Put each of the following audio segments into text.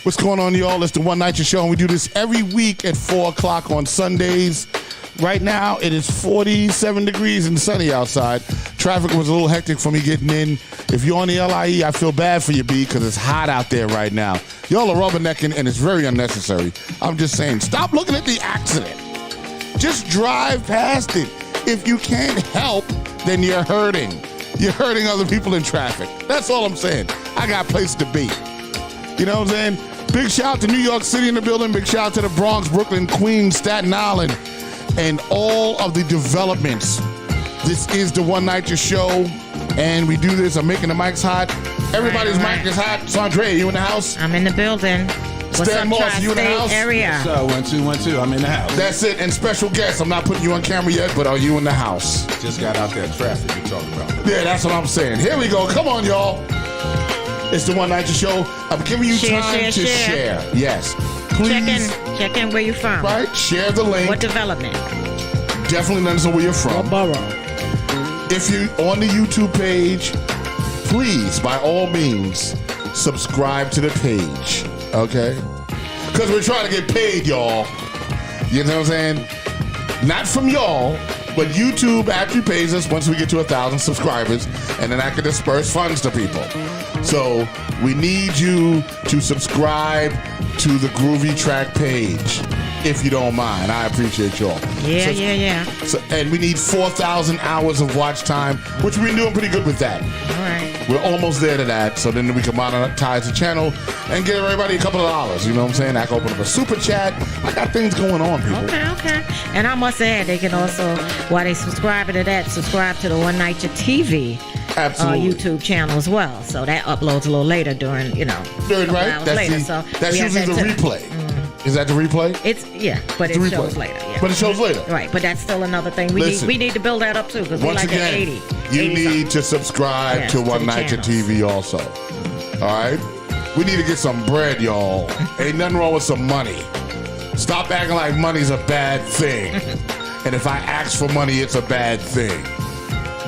What's going on, y'all? It's the One Night Show, and we do this every week at 4 o'clock on Sundays. Right now, it is 47 degrees and sunny outside. Traffic was a little hectic for me getting in. If you're on the LIE, I feel bad for you, B, because it's hot out there right now. Y'all are rubbernecking, and it's very unnecessary. I'm just saying, stop looking at the accident. Just drive past it. If you can't help, then you're hurting. You're hurting other people in traffic. That's all I'm saying. I got a place to be. You know what I'm saying? Big shout out to New York City in the building. Big shout out to the Bronx, Brooklyn, Queens, Staten Island, and all of the developments. This is the One Night Show, and we do this. I'm making the mics hot. Everybody's mic is hot. Sandra, you in the house? I'm in the building. Stan Moss, you in the house? Area. So 1 2 1 2. I'm in the house. That's it. And special guest. I'm not putting you on camera yet, but are you in the house? Just got out that traffic you're talking about. Yeah, that's what I'm saying. Here we go. Come on, y'all. It's the One Night Show. I'm giving you time to share. Yes. Please. Check in where you're from. Right. Share the link. What development? Definitely let us know where you're from. If you're on the YouTube page, please, by all means, subscribe to the page. Okay? Because we're trying to get paid, y'all. You know what I'm saying? Not from y'all, but YouTube actually pays us once we get to 1,000 subscribers, and then I can disperse funds to people. So we need you to subscribe to the Groovy Track page, if you don't mind. I appreciate y'all. Yeah. So, and we need 4,000 hours of watch time, which we've been doing pretty good with that. All right. We're almost there to that, so then we can monetize the channel and give everybody a couple of dollars. You know what I'm saying? I can open up a super chat. I got things going on, people. Okay. And I must add, they can also, while they subscribe to that, subscribe to the One Night TV YouTube channel as well. So that uploads a little later during, right? That's usually the replay. Mm-hmm. Is that the replay? But it shows later. Yeah. But it shows later. Right, but that's still another thing. We need to build that up too, because we're like at 80. You need to subscribe to One Night TV also. All right? We need to get some bread, y'all. Ain't nothing wrong with some money. Stop acting like money's a bad thing. And if I ask for money, it's a bad thing.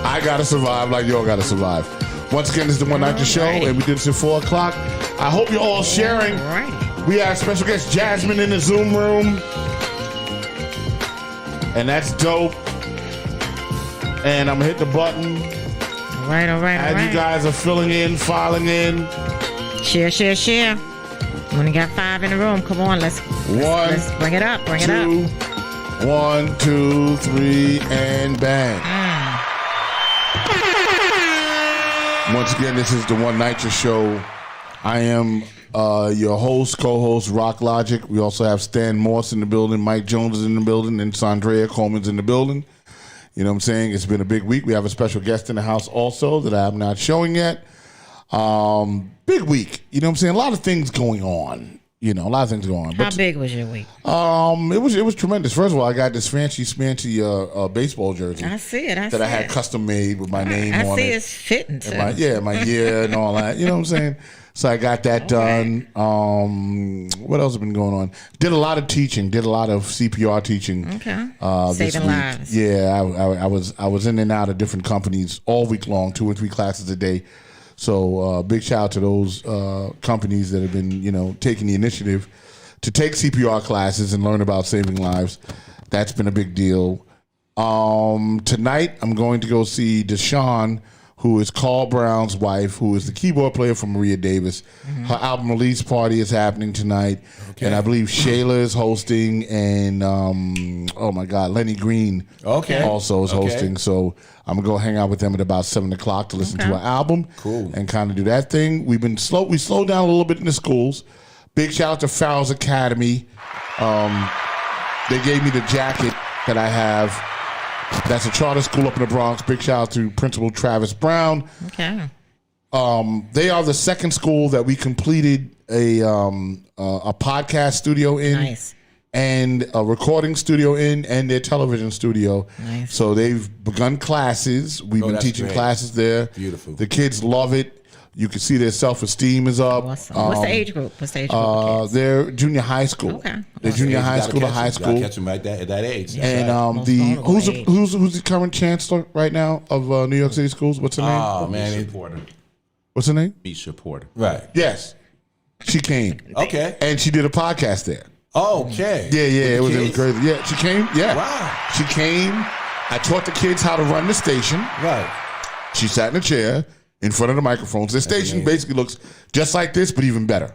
I gotta survive like y'all gotta survive. Once again, this is the One Night Show, and we did this at 4 o'clock. I hope you're all sharing. We have special guest Jasmine in the Zoom room. And that's dope. And I'm gonna hit the button. All right. As you guys are filing in. Share. We only got 5 in the room. Come on, let's bring it up. 1, 2, 3, and bang. Once again, this is the One Night Show. I am your host, co-host, Rock Logic. We also have Stan Morse in the building, Mike Jones is in the building, and Sandrea Coleman's in the building. You know what I'm saying? It's been a big week. We have a special guest in the house also that I'm not showing yet. Big week. You know what I'm saying? A lot of things going on. How big was your week? It was tremendous. First of all, I got this fancy baseball jersey. I see it. I had custom made with my name on it. I see it's fitting too. My year and all that. You know what I'm saying? So I got that done. What else has been going on? Did a lot of teaching. Did a lot of CPR teaching. Okay. Saving lives. Yeah, I was in and out of different companies all week long, 2 or 3 classes a day. So big shout out to those companies that have been, taking the initiative to take CPR classes and learn about saving lives. That's been a big deal. Tonight, I'm going to go see Deshawn, who is Carl Brown's wife, who is the keyboard player for Maria Davis. Mm-hmm. Her album release party is happening tonight. Okay. And I believe Shayla is hosting, and Lenny Green also is hosting. So I'm going to go hang out with them at about 7 o'clock to listen to her album. Cool. And kind of do that thing. We slowed down a little bit in the schools. Big shout out to Farrell's Academy. They gave me the jacket that I have. That's a charter school up in the Bronx. Big shout out to Principal Travis Brown. Okay. They are the second school that we completed a podcast studio in. Nice. And a recording studio in, and their television studio. Nice. So they've begun classes. We've been teaching classes there. Beautiful. The kids love it. You can see their self-esteem is up. Awesome. What's the age group? Of they're junior high school. Okay. They're junior high school to high school. Catch them at that age. And who's the current chancellor right now of New York City schools? What's her name? Oh man, What's her name? Misha Porter. Right. Yes. She came. Okay. And she did a podcast there. Okay. Yeah. It was kids? crazy. Yeah, she came. Yeah. Wow. She came. I taught the kids how to run the station. Right. She sat in a chair in front of the microphones. The station basically looks just like this, but even better.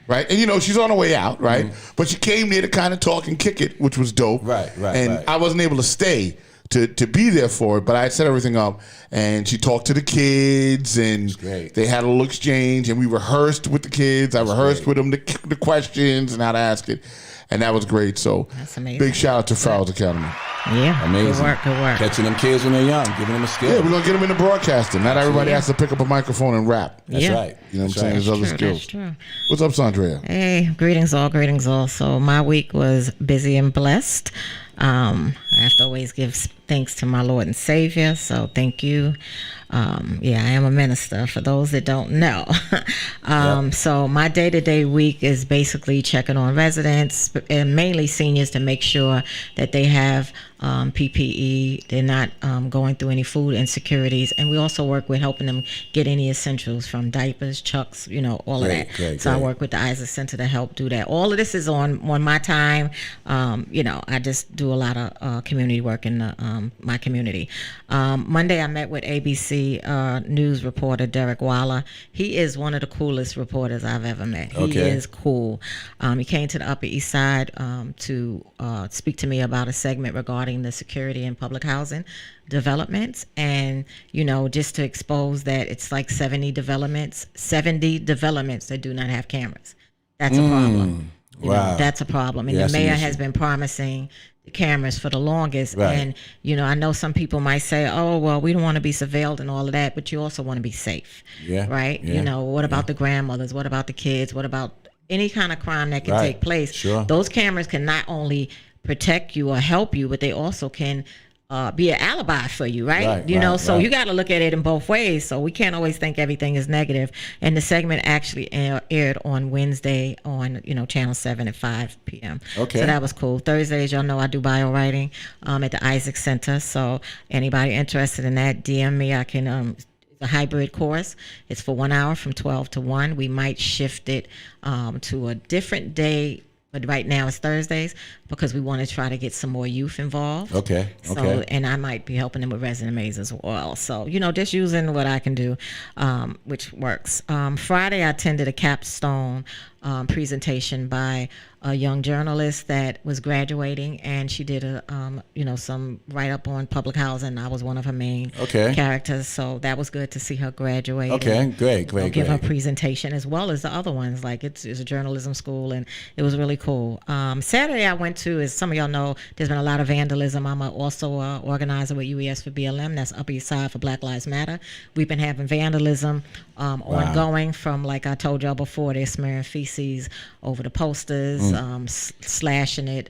Right? And, she's on her way out, right? But she came there to kind of talk and kick it, which was dope. Right. And I wasn't able to stay to be there for it, but I had set everything up. And she talked to the kids, and they had a little exchange, and we rehearsed with the kids. I rehearsed with them the questions and how to ask it. And that was great. So that's amazing. Big shout out to Fowles Academy. Yeah. Amazing. Good work. Catching them kids when they're young, giving them a skill. Yeah, we're going to get them into broadcasting. Not everybody has to pick up a microphone and rap. That's right. You know what I'm saying? There's other skills. That's true. What's up, Sandrea? Hey, greetings all. So my week was busy and blessed. I have to always give thanks to my Lord and Savior, so thank you. I am a minister, for those that don't know. So my day-to-day week is basically checking on residents, and mainly seniors, to make sure that they have PPE, they're not going through any food insecurities, and we also work with helping them get any essentials from diapers, chucks, all of that. Great. I work with the Isaac Center to help do that. All of this is on my time. I just do a lot of community work in my community. Monday I met with ABC news reporter Derek Waller. He is one of the coolest reporters I've ever met. He is cool. He came to the Upper East Side to speak to me about a segment regarding the security in public housing developments, and just to expose that it's like 70 developments that do not have cameras. That's a problem. Wow. That's a problem. And the mayor has been promising the cameras for the longest. Right. And, I know some people might say, oh, well, we don't want to be surveilled and all of that, but you also want to be safe. Yeah. Right? Yeah. What about the grandmothers? What about the kids? What about any kind of crime that can take place? Sure. Those cameras can not only protect you or help you, but they also can be an alibi for you, right? So you got to look at it in both ways. So we can't always think everything is negative. And the segment actually aired on Wednesday on, Channel 7 at 5 p.m. Okay. So that was cool. Thursdays, y'all know I do bio writing at the Isaac Center. So anybody interested in that, DM me. I can it's a hybrid course. It's for 1 hour from 12 to 1. We might shift it to a different day, but right now it's Thursdays because we want to try to get some more youth involved. Okay. And I might be helping them with resumes as well. So, just using what I can do, which works. Friday, I attended a capstone presentation by a young journalist that was graduating, and she did some write-up on public housing. I was one of her main characters, so that was good to see her graduate. Okay, great. Give her presentation as well as the other ones. Like it's a journalism school, and it was really cool. Saturday I went to, as some of y'all know, there's been a lot of vandalism. I'm also an organizer with UES for BLM. That's Upper East Side for Black Lives Matter. We've been having vandalism ongoing from, like I told y'all before, they're smearing feces over the posters, slashing it,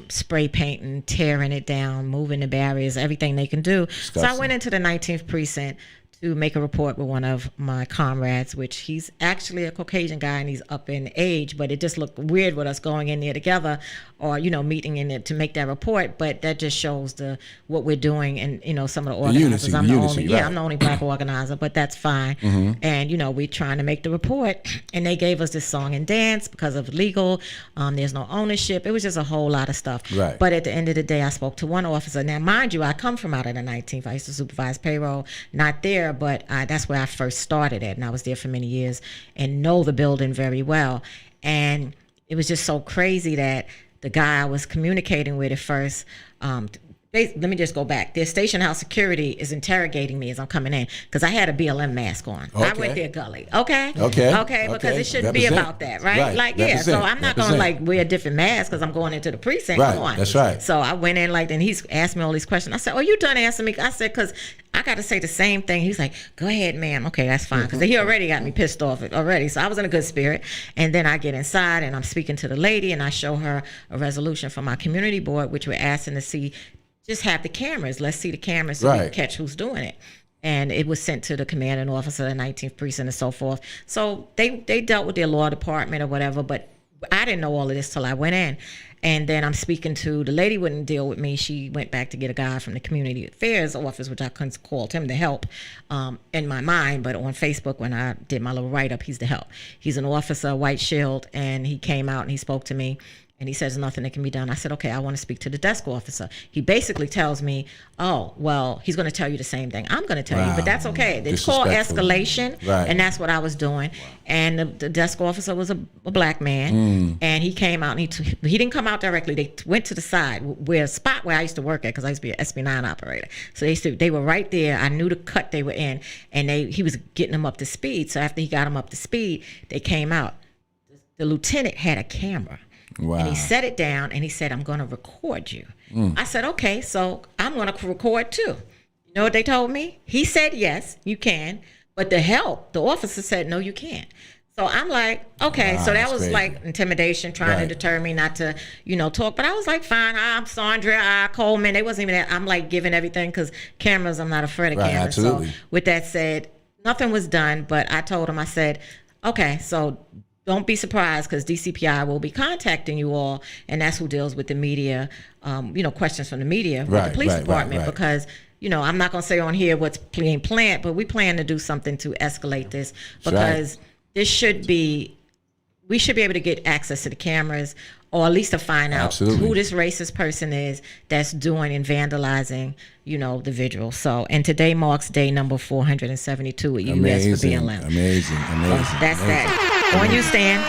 spray painting, tearing it down, moving the barriers, everything they can do. Disgusting. So I went into the 19th precinct to make a report with one of my comrades, which he's actually a Caucasian guy and he's up in age, but it just looked weird with us going in there together or, meeting in it to make that report. But that just shows what we're doing and, some of the organizers. I'm the only black organizer, but that's fine. And, we're trying to make the report and they gave us this song and dance because of legal. There's no ownership. It was just a whole lot of stuff. Right. But at the end of the day, I spoke to one officer. Now, mind you, I come from out of the 19th. I used to supervise payroll, not there, but that's where I first started at, and I was there for many years and know the building very well. And it was just so crazy that the guy I was communicating with at first, let me just go back. Their station house security is interrogating me as I'm coming in because I had a BLM mask on. I went there gully. Okay, because it shouldn't be about that, right? So I'm not going to wear a different mask because I'm going into the precinct. Right, Come on. that's right. So I went in and he's asked me all these questions. I said, "Oh, you done answering me?" I said, "Because I got to say the same thing." He's like, "Go ahead, ma'am." Okay, that's fine because he already got me pissed off already. So I was in a good spirit. And then I get inside and I'm speaking to the lady and I show her a resolution from my community board, which we're asking to see. Just have the cameras. Let's see the cameras so we can catch who's doing it. And it was sent to the commanding officer of the 19th precinct and so forth. So they dealt with their law department or whatever, but I didn't know all of this till I went in. And then I'm speaking to the lady, wouldn't deal with me. She went back to get a guy from the community affairs office, which I called him to help in my mind. But on Facebook, when I did my little write-up, he's the help. He's an officer, white shield, and he came out and he spoke to me. And he says nothing that can be done. I said, okay, I want to speak to the desk officer. He basically tells me, oh, well, he's going to tell you the same thing I'm going to tell you, but that's okay. It's called escalation, and that's what I was doing. And the desk officer was a black man, and he came out, and he didn't come out directly. They went to the side, where I used to work at, because I used to be an SB9 operator. So they were right there. I knew the cut they were in, and he was getting them up to speed. So after he got them up to speed, they came out. The lieutenant had a camera. Wow. And he set it down and he said, I'm going to record you. I said, okay, so I'm going to record too. You know what they told me? He said, yes, you can. But the officer said, no, you can't. So I'm like, okay. Wow, So that was crazy. like intimidation, trying to deter me not to, talk. But I was like, fine, I'm Sandra, Coleman. They wasn't even that. I'm like giving everything, because cameras, I'm not afraid of cameras. Absolutely. So with that said, nothing was done. But I told him, I said, okay, so don't be surprised, because DCPI will be contacting you all, and that's who deals with the media, questions from the media with the police department. Because, I'm not going to say on here what's being planned, but we plan to do something to escalate this, because we should be able to get access to the cameras, or at least to find out who this racist person is that's doing and vandalizing, the vigil. So, and today marks day number 472 at US for being left. Amazing. So that's that. On you, Stan.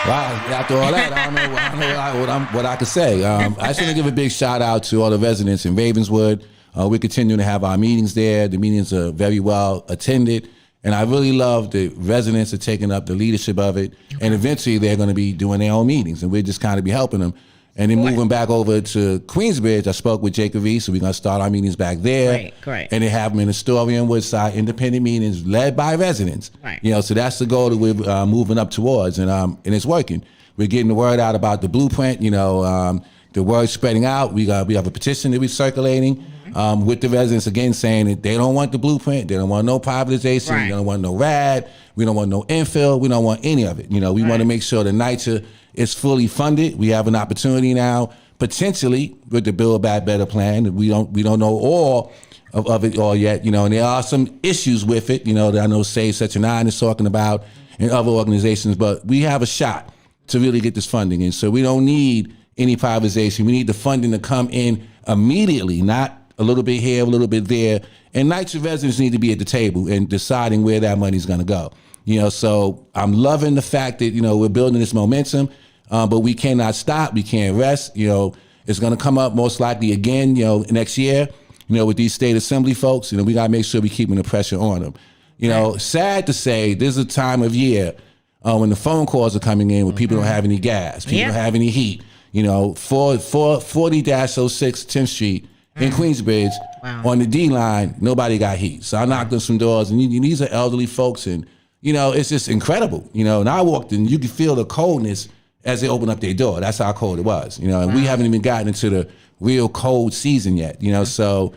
Wow, after all that, I don't know what I could say. I just want to give a big shout out to all the residents in Ravenswood. We continue to have our meetings there. The meetings are very well attended. And I really love the residents are taking up the leadership of it. And eventually they're going to be doing their own meetings, and we're just kind of be helping them. And then moving back over to Queensbridge, I spoke with Jacob V, so we're going to start our meetings back there. Great. And they have them in Astoria and Woodside, independent meetings led by residents. Right. So that's the goal that we're moving up towards, and it's working. We're getting the word out about the blueprint. The word spreading out. We have a petition that we're circulating with the residents, again, saying that they don't want the blueprint. They don't want no privatization. They don't want no RAD. We don't want no infill. We don't want any of it. We want to make sure that NYCHA is fully funded. We have an opportunity now, potentially, with the Build Back Better plan. We don't know all of it all yet, and there are some issues with it, that I know Save Section 9 is talking about, and other organizations, but we have a shot to really get this funding. And so we don't need any privatization. We need the funding to come in immediately, not a little bit here, a little bit there. And NYCHA residents need to be at the table and deciding where that money's going to go. So I'm loving the fact that, we're building this momentum, but we cannot stop. We can't rest. It's going to come up most likely again, next year, with these state assembly folks. We got to make sure we're keeping the pressure on them. Sad to say, this is a time of year when the phone calls are coming in when people don't have any gas, people don't have any heat. 40-06 10th Street in Queensbridge on the D line, nobody got heat. So I knocked on some doors, and these are elderly folks, and it's just incredible. And I walked in, you could feel the coldness as they opened up their door. That's how cold it was. And we haven't even gotten into the real cold season yet. So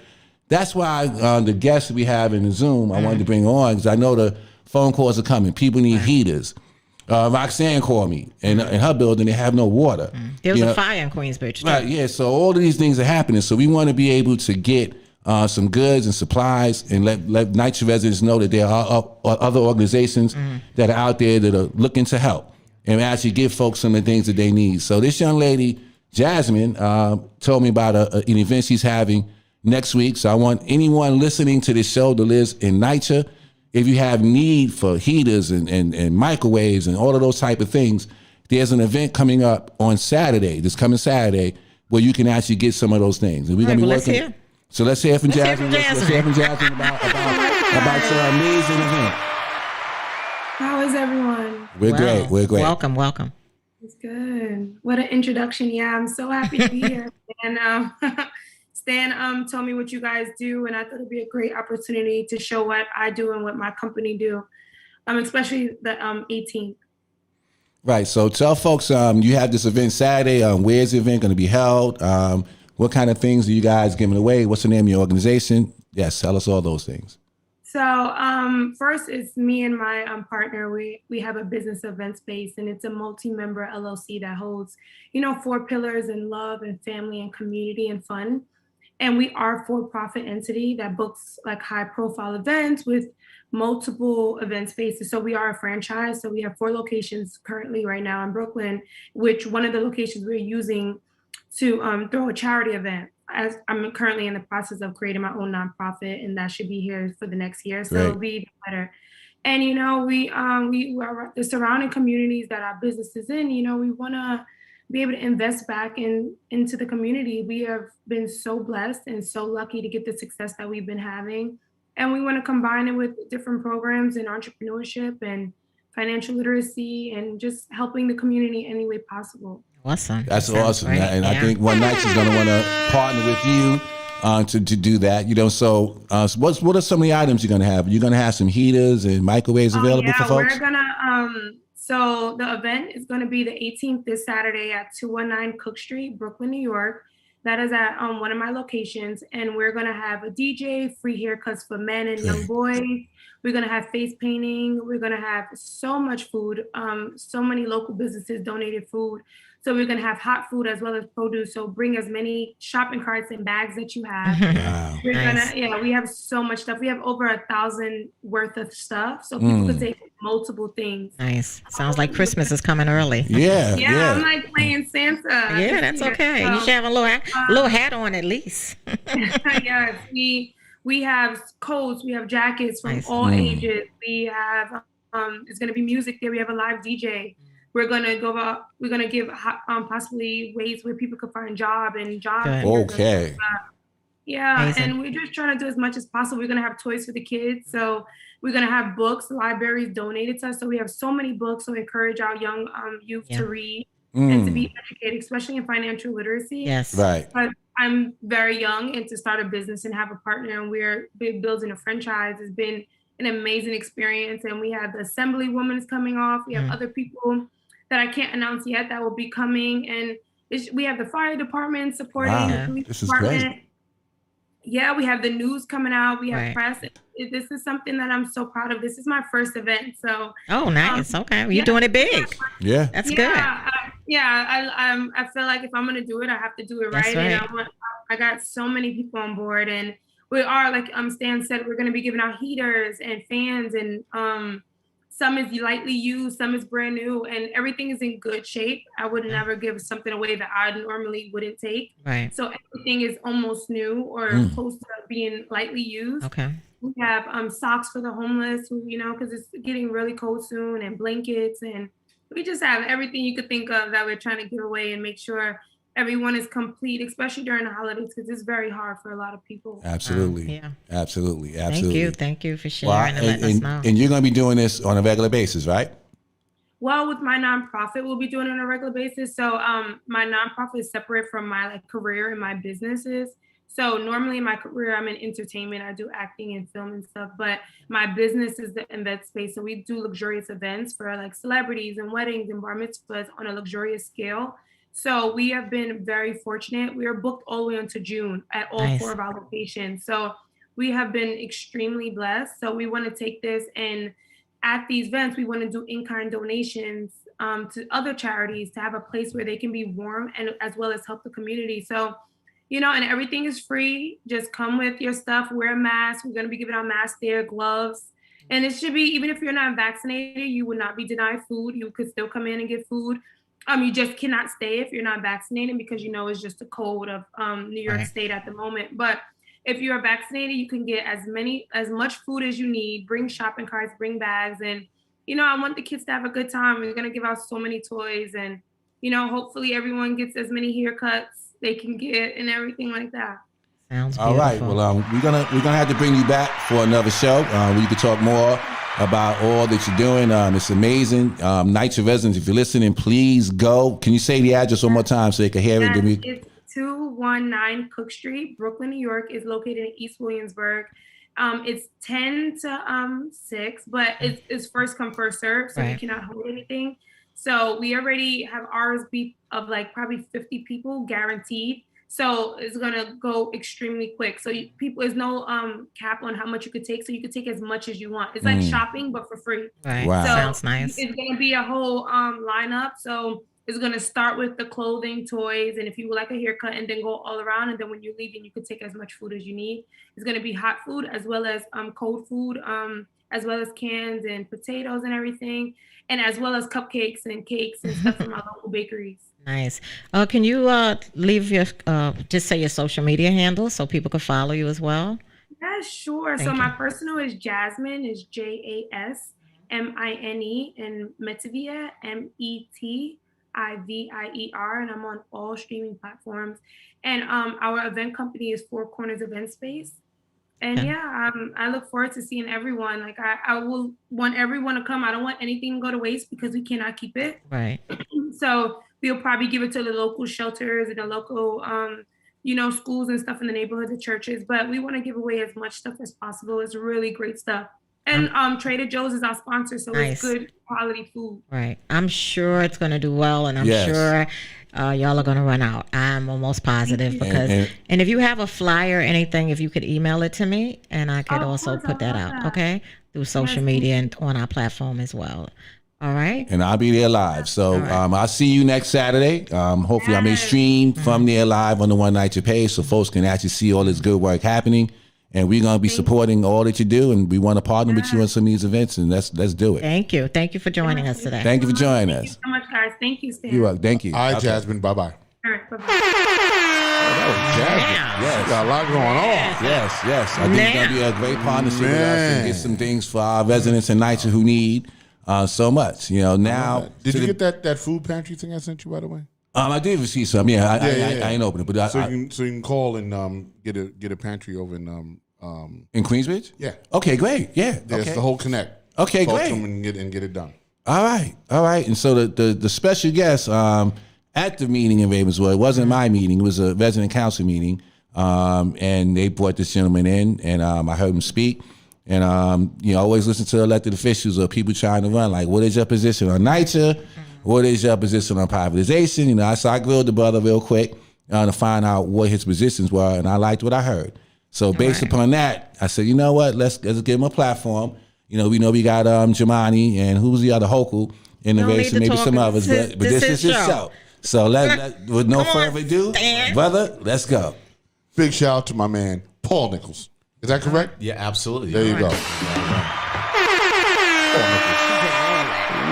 that's why the guests we have in the Zoom, I wanted to bring on, because I know the phone calls are coming. People need heaters. Roxanne called me, and in her building, they have no water. There was a fire in Queensbridge, too. Right, yeah, so all of these things are happening. So we want to be able to get some goods and supplies, and let NYCHA residents know that there are other organizations that are out there that are looking to help and actually give folks some of the things that they need. So this young lady, Jasmine, told me about an event she's having next week. So I want anyone listening to this show that lives in NYCHA, if you have need for heaters and microwaves and all of those type of things, there's an event coming up on Saturday, this coming Saturday, where you can actually get some of those things. And we're going to be working. So let's hear from Jasmine. Let's hear from Jasmine about your amazing event. How is everyone? We're great. We're great. Welcome. It's good. What an introduction. Yeah, I'm so happy to be here. And Stan told me what you guys do, and I thought it'd be a great opportunity to show what I do and what my company do, especially the 18th. Right. So tell folks, you have this event Saturday. Where's the event going to be held? What kind of things are you guys giving away? What's the name of your organization? Yes, tell us all those things. So first, it's me and my partner. We have a business event space, and it's a multi-member LLC that holds, 4 pillars in love and family and community and fun. And we are a for-profit entity that books like high-profile events with multiple event spaces. So we are a franchise. So we have 4 locations currently right now in Brooklyn, which one of the locations we're using to throw a charity event. As I'm currently in the process of creating my own nonprofit, and that should be here for the next year, so it'll be even better. And we are the surrounding communities that our business is in. We want to be able to invest back into the community. We have been so blessed and so lucky to get the success that we've been having, and we want to combine it with different programs in entrepreneurship and financial literacy and just helping the community any way possible. Awesome. That's awesome. And I think One Night is going to want to partner with you to do that. So what are some of the items you're going to have? You're going to have some heaters and microwaves available for folks? We're going to, so the event is going to be the 18th, this Saturday at 219 Cook Street, Brooklyn, New York. That is at one of my locations. And we're going to have a DJ, free haircuts for men and young boys. We're going to have face painting. We're going to have so much food. So many local businesses donated food. So we're going to have hot food as well as produce. So bring as many shopping carts and bags that you have. Wow. We're gonna, we have so much stuff. We have over 1,000 worth of stuff. So people could take multiple things. Nice. Sounds like Christmas is coming early. Yeah. I'm like playing Santa. Yeah, that's okay. You should have a little hat on at least. Yes, we have coats, we have jackets from all ages. We have it's gonna be music there. We have a live DJ. We're gonna give possibly ways where people could find jobs. Okay. Yeah, Amazing. and we're just trying to do as much as possible. We're gonna have toys for the kids. So we're gonna have books, libraries donated to us. So we have so many books. So encourage our young youth to read and to be educated, especially in financial literacy. Yes. Right. But I'm very young, and to start a business and have a partner, and we're building a franchise has been an amazing experience. And we have the Assemblywoman is coming off. We have other people that I can't announce yet that will be coming, and we have the fire department supporting the police This is department. great. Yeah, we have the news coming out. We have press. This is something that I'm so proud of. This is my first event, so. Oh, nice. Okay, well, you're doing it big. Yeah, that's good. I feel like if I'm gonna do it, I have to do it right. And I got so many people on board, and we are, like Stan said, we're gonna be giving out heaters and fans, and some is lightly used, some is brand new, and everything is in good shape. I would never give something away that I normally wouldn't take. Right. So everything is almost new or close to being lightly used. Okay. We have socks for the homeless, because it's getting really cold soon, and blankets, and we just have everything you could think of that we're trying to give away and make sure everyone is complete, especially during the holidays, because it's very hard for a lot of people. Absolutely. Absolutely. Thank you for sharing and letting us know. And you're going to be doing this on a regular basis, right? Well, with my nonprofit, we'll be doing it on a regular basis. So my nonprofit is separate from my career and my businesses. So normally in my career, I'm in entertainment. I do acting and film and stuff, but my business is the event space. So we do luxurious events for celebrities and weddings and bar mitzvahs on a luxurious scale. So we have been very fortunate. We are booked all the way into June at all 4 of our locations. So we have been extremely blessed. So we want to take this, and at these events, we want to do in-kind donations to other charities to have a place where they can be warm and as well as help the community. So, and everything is free. Just come with your stuff, wear a mask. We're going to be giving out masks there, gloves. And it should be, even if you're not vaccinated, you would not be denied food. You could still come in and get food. You just cannot stay if you're not vaccinated, because it's just a code of New York State at the moment. But if you are vaccinated, you can get as much food as you need. Bring shopping carts, bring bags, and I want the kids to have a good time. We're gonna give out so many toys, and hopefully everyone gets as many haircuts they can get and everything like that. Sounds beautiful. All right. Well, we're gonna have to bring you back for another show where you can talk more about all that you're doing. It's amazing. Nights of Residence, if you're listening, please go. Can you say the address one more time so they can hear it? It's 219 Cook Street, Brooklyn, New York. Is located in East Williamsburg. It's 10 to 6, but it's first come, first serve, so you cannot hold anything. So we already have RSV of probably 50 people guaranteed. So it's gonna go extremely quick. So people, there's no cap on how much you could take. So you could take as much as you want. It's like shopping, but for free. Right. Wow. So Sounds nice. it's gonna be a whole lineup. So it's gonna start with the clothing, toys, and if you would like a haircut, and then go all around. And then when you're leaving, you could take as much food as you need. It's gonna be hot food as well as cold food, as well as cans and potatoes and everything, and as well as cupcakes and cakes and stuff from our local bakeries. Nice. Can you leave your just say your social media handle so people can follow you as well? Yeah, sure. Thank So you. my personal is Jasmine, is JASMINE, and Metivia, METIVIER, and I'm on all streaming platforms. And our event company is Four Corners Event Space. And Okay. yeah, I look forward to seeing everyone. Like I will want everyone to come. I don't want anything to go to waste because we cannot keep it. Right. So we'll probably give it to the local shelters and the local, schools and stuff in the neighborhood, the churches. But we want to give away as much stuff as possible. It's really great stuff. And Trader Joe's is our sponsor, so Nice. it's good quality food. Right. I'm sure it's going to do well, and I'm Yes. sure y'all are going to run out. I'm almost positive because, And- and if you have a flyer or anything, if you could email it to me, and I could Of also course, put I that love out, that. okay? Through social media and on our platform as well. All right. And I'll be there live. So I'll see you next Saturday. Hopefully I may stream from there live on the One Night to Pay so folks can actually see all this good work happening. And we're going to be supporting all that you do. And we want to partner with you on some of these events. And let's do it. Thank you. Thank you for joining us today. Thank you for joining Thank you us. so much, guys. Thank you, Stan. You're welcome. Thank you. All right, Okay. Jasmine. Bye bye. All right, bye-bye. Jasmine. Yeah. Got a lot going on. Yes. I think it's going to be a great partnership with us and get some things for our residents and NYCHA who need so much. Now. Did you get that food pantry thing I sent you, by the way? I did receive some. Yeah, I ain't open it. But So you can call and get a pantry over in in Queensbridge? yeah. Okay, great. Yeah. There's Okay. the whole connect. Okay, Folks great. come and get it done. All right. And so the special guest at the meeting in Ravenswood, it wasn't my meeting, it was a resident council meeting. And they brought this gentleman in and I heard him speak. And always listen to elected officials or people trying to run. Like, what is your position on NYCHA? What is your position on privatization? So I grilled the brother real quick to find out what his positions were, and I liked what I heard. So based upon that, I said, you know what? Let's give him a platform. We know we got Jamani and who's the other Hokel in the Don't race, need and to maybe talk. some others, This is- but this is his show. So let with no Come on, further ado, Stan. brother, let's go. Big shout out to my man Paul Nichols. Is that correct? Yeah, absolutely. There you go.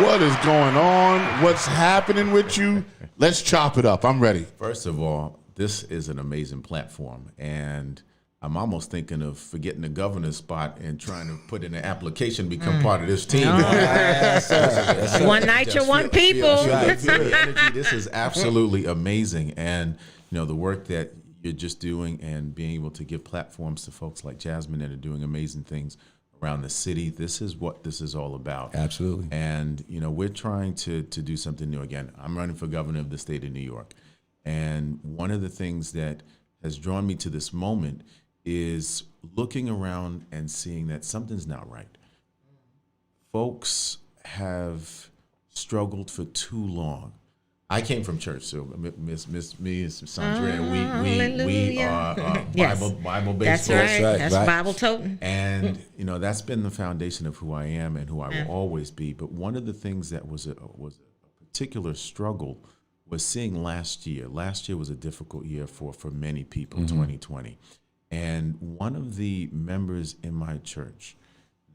What is going on? What's happening with you? Let's chop it up. I'm ready. First of all, this is an amazing platform, and I'm almost thinking of forgetting the governor's spot and trying to put in an application to become part of this team. One night, you're one people. Feel the energy. This is absolutely amazing, and the work that you're just doing and being able to give platforms to folks like Jasmine that are doing amazing things around the city. This is what this is all about. Absolutely. And we're trying to do something new. Again, I'm running for governor of the state of New York, and one of the things that has drawn me to this moment is looking around and seeing that something's not right. Folks have struggled for too long. I came from church, so me and Sandra, we Hallelujah. are Yes. Bible based That's folks. right. right, That's right. Bible toting. And that's been the foundation of who I am and who I will always be. But one of the things that was a particular struggle was seeing last year. Last year was a difficult year for many people, 2020. And one of the members in my church,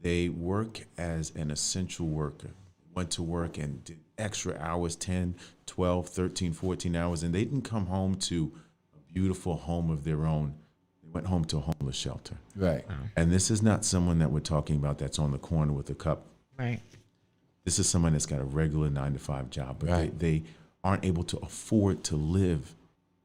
they work as an essential worker, went to work and did extra hours, 10, 12, 13, 14 hours, and they didn't come home to a beautiful home of their own. They went home to a homeless shelter. Right. And this is not someone that we're talking about that's on the corner with a cup. Right. This is someone that's got a regular 9-to-5 job, but Right. they aren't able to afford to live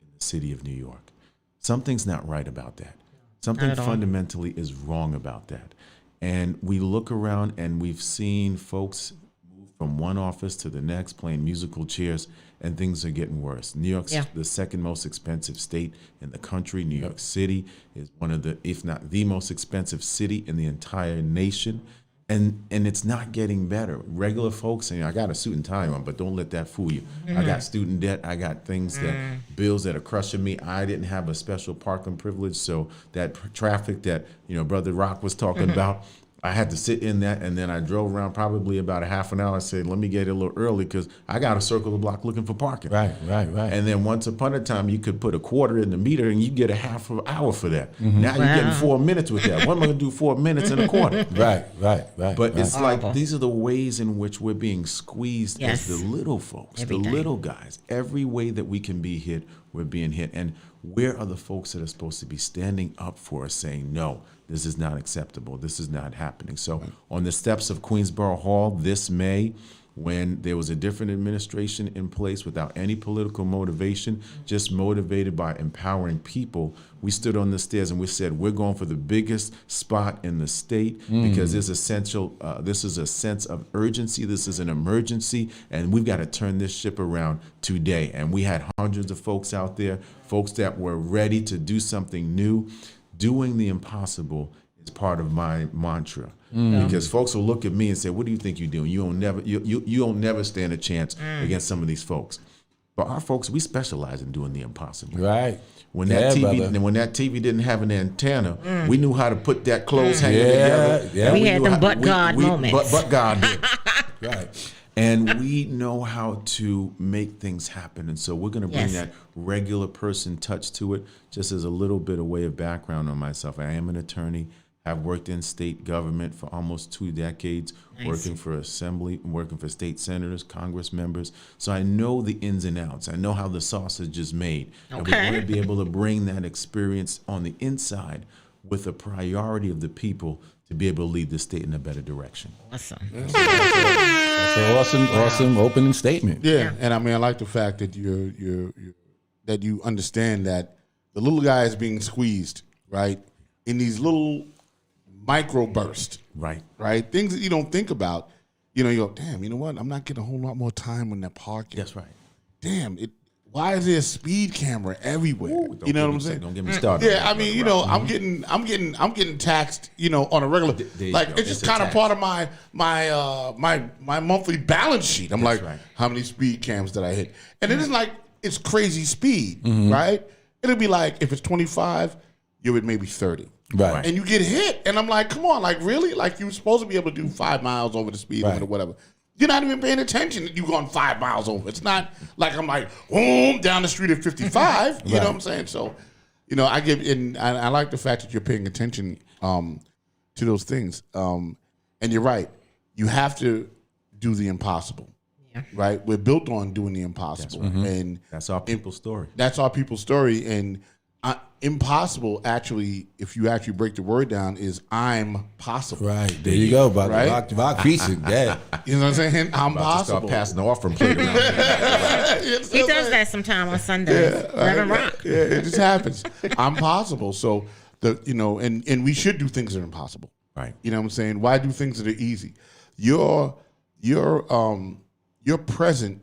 in the city of New York. Something's not right about that. Something Not at all. fundamentally is wrong about that. And we look around and we've seen folks move from one office to the next playing musical chairs, and things are getting worse. New York's the second most expensive state in the country. New York City is one of the, if not the most expensive city in the entire nation. And it's not getting better. Regular folks, and I got a suit and tie on, but don't let that fool you. I got student debt. I got things bills that are crushing me. I didn't have a special parking privilege, so that traffic that Brother Rock was talking about, I had to sit in that, and then I drove around probably about a half an hour. I said, let me get it a little early because I got to circle the block looking for parking. Right. And then once upon a time, you could put a quarter in the meter and you get a half an hour for that. Now you're getting 4 minutes with that. What am I going to do 4 minutes and a quarter? Right. But it's Horrible. like these are the ways in which we're being squeezed Yes. as the little folks, Every the day. little guys. Every way that we can be hit, we're being hit. And where are the folks that are supposed to be standing up for us saying, no, this is not acceptable. This is not happening. So on the steps of Queensborough Hall this May, when there was a different administration in place without any political motivation, just motivated by empowering people, we stood on the stairs and we said, we're going for the biggest spot in the state because this is a sense of urgency. This is an emergency, and we've got to turn this ship around today. And we had hundreds of folks out there, folks that were ready to do something new. Doing the impossible is part of my mantra. Because folks will look at me and say, what do you think you're doing? You don't never stand a chance against some of these folks. But our folks, we specialize in doing the impossible. Right. When that brother. TV didn't have an antenna, we knew how to put that clothes hanger together. Yeah. And We had knew them but God moments. But God did. Right. And we know how to make things happen. And so we're going to bring Yes. that regular person touch to it. Just as a little bit of way of background on myself, I am an attorney. I've worked in state government for almost 2 decades, working for assembly, working for state senators, Congress members. So I know the ins and outs. I know how the sausage is made. And we want to be able to bring that experience on the inside with the priority of the people to be able to lead the state in a better direction. Awesome. That's an awesome opening statement. Yeah, and I mean, I like the fact that that you understand that the little guy is being squeezed, right, in these little micro bursts, Right. right? Things that you don't think about. You go, damn. You know what? I'm not getting a whole lot more time on that parking. That's right. Damn. Why is there a speed camera everywhere? You know what I'm saying? Don't get me started. Yeah, I mean, I'm getting taxed, on a regular. There you Like go. it's just It's a kind of tax. part of my monthly balance sheet. I'm like, right. how many speed cams did I hit? And it isn't like it's crazy speed, right? It'll be like if it's 25, you're at maybe 30. Right. And you get hit, and I'm like, come on, like really? Like you're supposed to be able to do 5 miles over the speed limit or whatever. You're not even paying attention that you're going 5 miles over. It's not like I'm like, boom, down the street at 55. You know what I'm saying? So, I like the fact that you're paying attention to those things. And you're right. You have to do the impossible. Yeah. Right? We're built on doing the impossible. And That's our people's story. that's our people's story. And impossible, actually, if you actually break the word down, is I'm possible. Right. There you go, brother. Right? Rock preaching. Yeah. You know what I'm saying? I'm About to start possible. passing the offering plate around here. He does that sometime on Sundays. Reverend Rock. Yeah, it just happens. I'm possible. So and we should do things that are impossible. Right. You know what I'm saying? Why do things that are easy? Your present,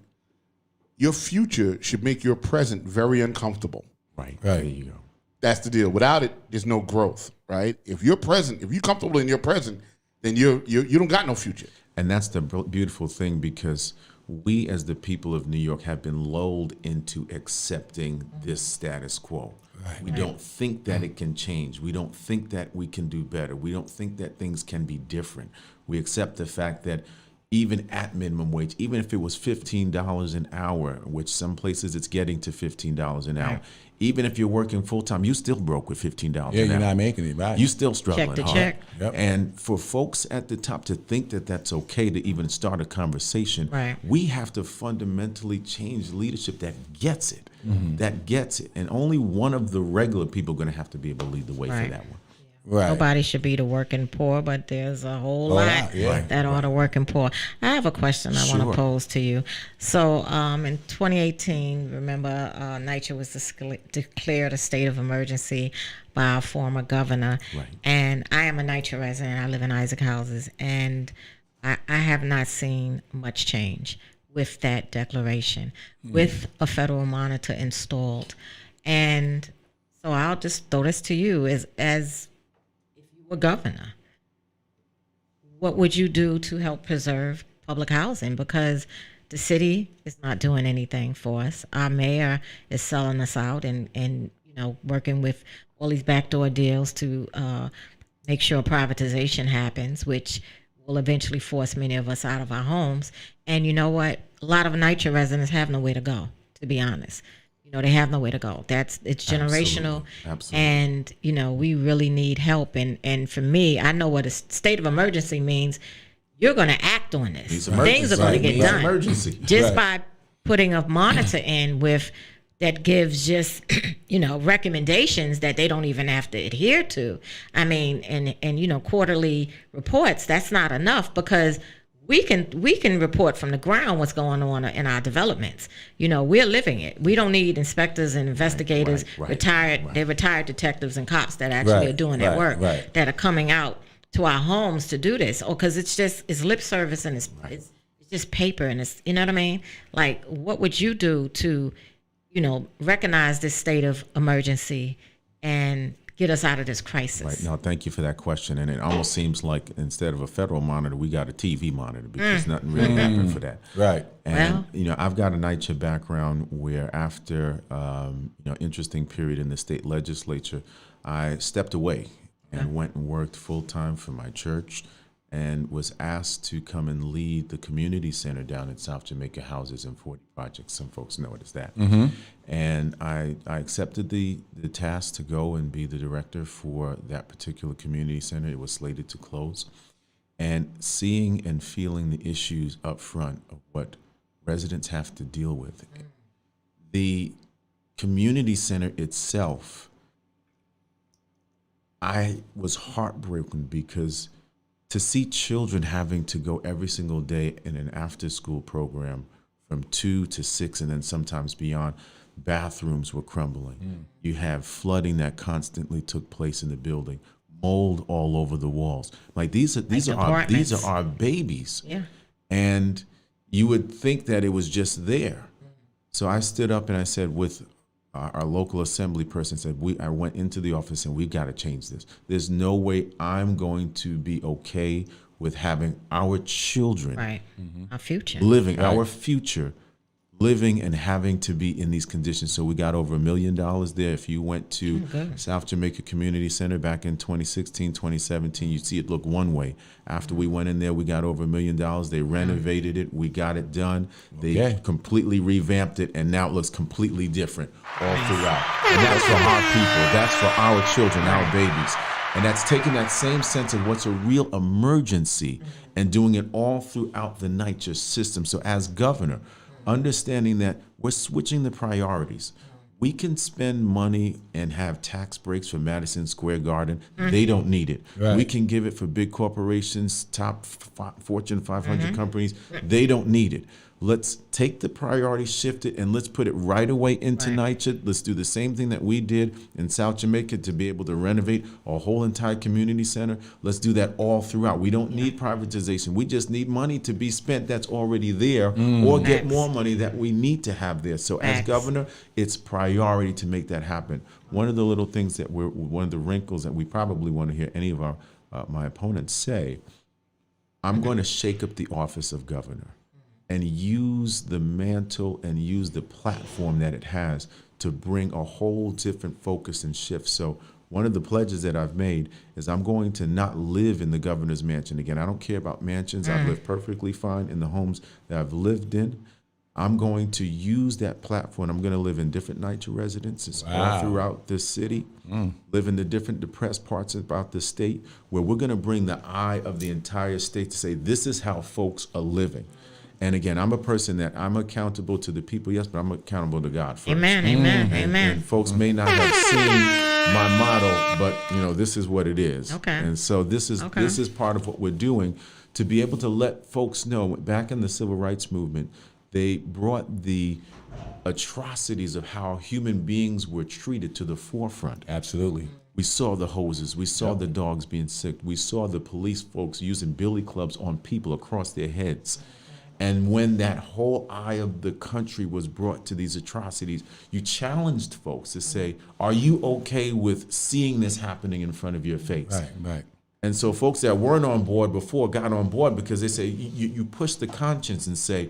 your future should make your present very uncomfortable. Right. Right. There you go. That's the deal. Without it, there's no growth, right? If you're comfortable in your present, then you don't got no future. And that's the beautiful thing, because we as the people of New York have been lulled into accepting this status quo. We don't think that it can change. We don't think that we can do better. We don't think that things can be different. We accept the fact that even at minimum wage, even if it was $15 an hour, which some places it's getting to $15 an hour, even if you're working full time, you still broke with $15 an hour. Yeah, you're not making it, right? You still struggling Check to hard. check. Yep. And for folks at the top to think that that's okay to even start a conversation, Right. we have to fundamentally change leadership that gets it, that gets it. And only one of the regular people are going to have to be able to lead the way Right. for that one. Right. Nobody should be the working poor, but there's a whole Oh, lot yeah. that are the working poor. I have a question I want Sure. to pose to you. So in 2018, remember, NYCHA was declared a state of emergency by our former governor. Right. And I am a NYCHA resident. I live in Isaac Houses, and I have not seen much change with that declaration, with a federal monitor installed. And so I'll just throw this to you as were governor, what would you do to help preserve public housing? Because the city is not doing anything for us. Our mayor is selling us out and working with all these backdoor deals to make sure privatization happens, which will eventually force many of us out of our homes. And you know what? A lot of NYCHA residents have nowhere to go, to be honest. They have nowhere to go. It's generational. Absolutely. And, we really need help. And for me, I know what a state of emergency means. You're going to act on this. Things are going to get done. Emergency. Just by putting a monitor in that gives just, recommendations that they don't even have to adhere to. I mean, and quarterly reports, that's not enough, because we can report from the ground what's going on in our developments. We're living it. We don't need inspectors and investigators, they're retired detectives and cops that actually are doing that work, that are coming out to our homes to do this. Because it's lip service, and it's just paper, and it's, you know what I mean? Like, what would you do to, recognize this state of emergency and get us out of this crisis? Right. No, thank you for that question. And it almost seems like instead of a federal monitor, we got a TV monitor, because nothing really happened for that. Right. And, I've got a NYCHA background where after, interesting period in the state legislature, I stepped away and went and worked full time for my church, and was asked to come and lead the community center down in South Jamaica, Houses and 40 Projects. Some folks know it as that. And I accepted the task to go and be the director for that particular community center. It was slated to close. And seeing and feeling the issues up front of what residents have to deal with. The community center itself, I was heartbroken, because to see children having to go every single day in an after-school program from 2 to 6, and then sometimes beyond, bathrooms were crumbling. You have flooding that constantly took place in the building, mold all over the walls. Like these are our babies. Yeah. And you would think that it was just there. So I stood up and I said, with our local assembly person, said, I went into the office and we've got to change this. There's no way I'm going to be okay with having our children, our future, living our future, living and having to be in these conditions. So we got over $1 million there. If you went to South Jamaica Community Center back in 2016, 2017, you'd see it look one way. After we went in there, we got over $1 million. They renovated it. We got it done. They completely revamped it, and now it looks completely different all throughout. And that's for our people. That's for our children, our babies. And that's taking that same sense of what's a real emergency and doing it all throughout the NYCHA system. So as governor, understanding that we're switching the priorities. We can spend money and have tax breaks for Madison Square Garden. They don't need it. We can give it for big corporations, top Fortune 500 companies. They don't need it. Let's take the priority, shift it, and let's put it right away into NYCHA. Let's do the same thing that we did in South Jamaica to be able to renovate a whole entire community center. Let's do that all throughout. We don't need privatization. We just need money to be spent that's already there, or get more money that we need to have there. So as governor, it's priority to make that happen. One of the little things that one of the wrinkles that we probably want to hear any of our my opponents say, I'm going to shake up the office of governor and use the mantle and use the platform that it has to bring a whole different focus and shift. So one of the pledges that I've made is I'm going to not live in the governor's mansion again. I don't care about mansions. I've lived perfectly fine in the homes that I've lived in. I'm going to use that platform. I'm going to live in different NYCHA residences all throughout this city, live in the different depressed parts about the state, where we're going to bring the eye of the entire state to say, this is how folks are living. And again, I'm a person that I'm accountable to the people, yes, but I'm accountable to God first. Amen, amen, amen. And folks may not have seen my model, but this is what it is. Okay. And so this is part of what we're doing to be able to let folks know. Back in the civil rights movement, they brought the atrocities of how human beings were treated to the forefront. Absolutely. We saw the hoses. We saw the dogs being sick. We saw the police folks using billy clubs on people across their heads. And when that whole eye of the country was brought to these atrocities, you challenged folks to say, are you okay with seeing this happening in front of your face? Right. And so folks that weren't on board before got on board because they say, you push the conscience and say,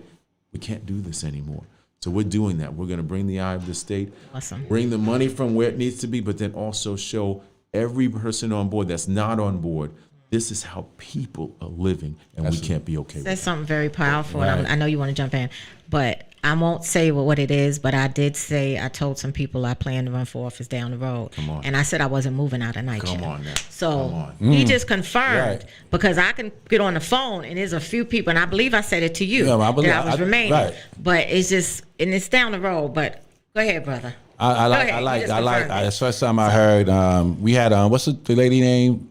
we can't do this anymore. So we're doing that. We're going to bring the eye of the state, Awesome. bring the money from where it needs to be, but then also show every person on board that's not on board, this is how people are living, and we can't be okay with That's it. something very powerful. Right. And I know you want to jump in, but I won't say what it is, but I did say, I told some people I plan to run for office down the road. Come on. And I said I wasn't moving out of night Come shift. on now. So Come on. he just confirmed, Right. because I can get on the phone and there's a few people, and I believe I said it to you, Yeah, I believe- that I was remaining. right. But it's just, and it's down the road, but go ahead, brother. I like, ahead, I you like, just I like. confirmed it. The first time I heard, we had what's the lady name?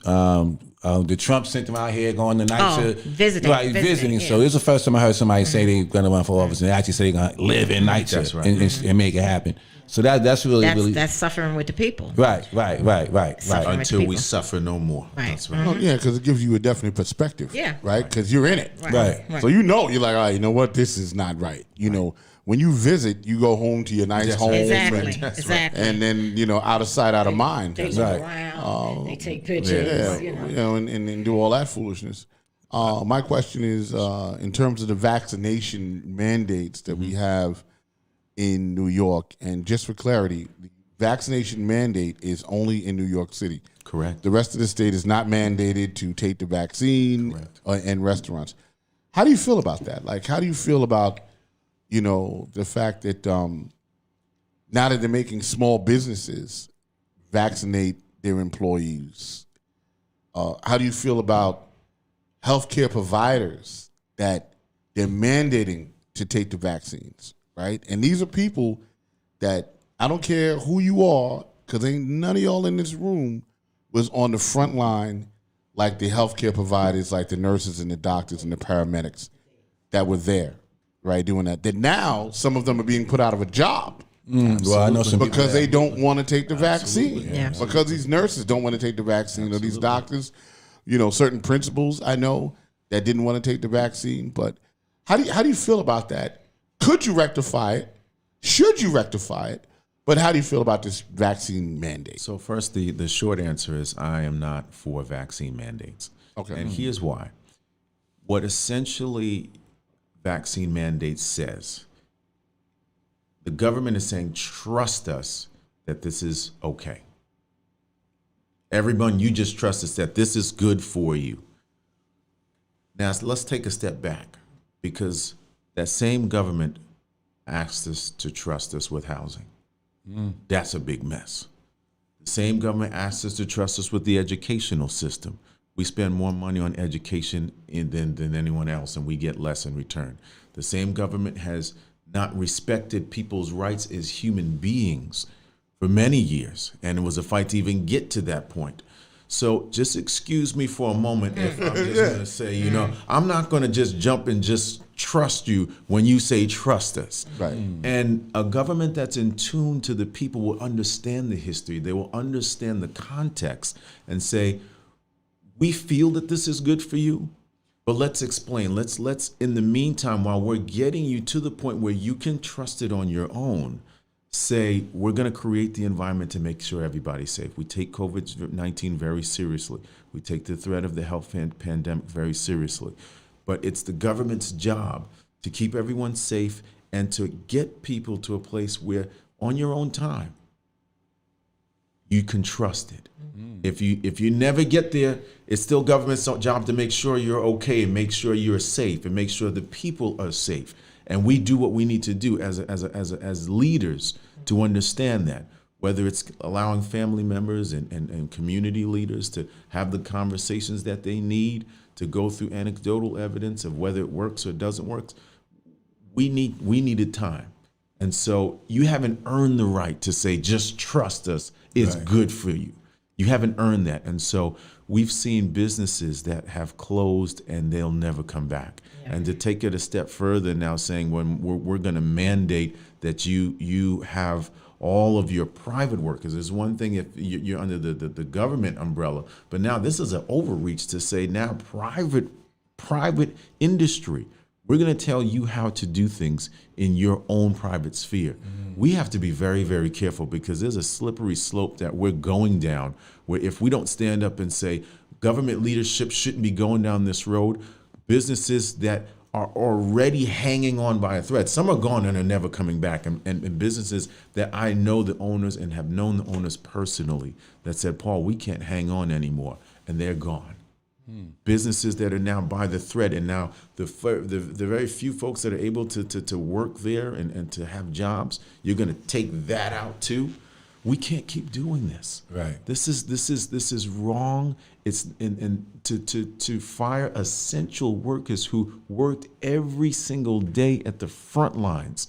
The Trump sent them out here going to night Oh, shift. visiting, Right, visiting, So yeah. it's the first time I heard somebody say they're going to run for office and they actually say they're going to live in night That's shift right. and make it happen. So that's really, really. That's suffering with the people. Right. Suffering. Until we people. suffer no more. Right. That's right. Oh, yeah, because it gives you a definite perspective. Yeah. Right? Because you're in it. Right. So you know, you're like, all right, you know what? This is not right. You know, when you visit, you go home to your nice That's home. right. Exactly. That's Exactly. And then, you know, out of sight, out of mind. They That's look right. around. They take pictures. Yeah, You know. and do all that foolishness. My question is, in terms of the vaccination mandates that we have in New York, and just for clarity, the vaccination mandate is only in New York City. Correct. The rest of the state is not mandated to take the vaccine Correct. in restaurants. How do you feel about that? Like, how do you feel about, you know, the fact that now that they're making small businesses vaccinate their employees? How do you feel about healthcare providers that they're mandating to take the vaccines, right? And these are people that, I don't care who you are, because ain't none of y'all in this room was on the front line like the healthcare providers, like the nurses and the doctors and the paramedics that were there, right, doing that. That now some of them are being put out of a job Well, I know some people because they don't want to take the vaccine. Yeah. Because these nurses don't want to take the vaccine, or these doctors, you know, certain principals I know that didn't want to take the vaccine. But how do you feel about that? Could you rectify it? Should you rectify it? But how do you feel about this vaccine mandate? So first, the short answer is I am not for vaccine mandates. Okay. And here's why. What essentially vaccine mandate says, the government is saying, trust us that this is okay. Everyone, you just trust us that this is good for you. Now, let's take a step back, because that same government asked us to trust us with housing. That's a big mess. The same government asks us to trust us with the educational system. We spend more money on education than anyone else, and we get less in return. The same government has not respected people's rights as human beings for many years, and it was a fight to even get to that point. So just excuse me for a moment if I'm just going to say, you know, I'm not going to just jump and just trust you when you say trust us. Right. And a government that's in tune to the people will understand the history. They will understand the context and say, we feel that this is good for you, but let's explain. Let's in the meantime, while we're getting you to the point where you can trust it on your own, say, we're going to create the environment to make sure everybody's safe. We take COVID-19 very seriously. We take the threat of the health pandemic very seriously. But it's the government's job to keep everyone safe and to get people to a place where, on your own time, you can trust it. If you never get there, it's still government's job to make sure you're okay and make sure you're safe and make sure the people are safe. And we do what we need to do as leaders to understand that, whether it's allowing family members and community leaders to have the conversations that they need to go through anecdotal evidence of whether it works or doesn't work. We needed time. And so you haven't earned the right to say, just trust us, it's good for you. You haven't earned that. And so we've seen businesses that have closed and they'll never come back. Yeah. And to take it a step further now, saying when we're going to mandate that you have all of your private workers. There's one thing if you're under the government umbrella, but now this is an overreach to say now private industry. We're going to tell you how to do things in your own private sphere. We have to be very, very careful because there's a slippery slope that we're going down where if we don't stand up and say, Government leadership shouldn't be going down this road. Businesses that are already hanging on by a thread. Some are gone and are never coming back. And businesses that I know the owners and have known the owners personally that said, Paul, we can't hang on anymore. And they're gone. Businesses that are now by the thread, and now the very few folks that are able to work there and to have jobs, you're going to take that out too. We can't keep doing this. Right. This is wrong. It's to fire essential workers who worked every single day at the front lines.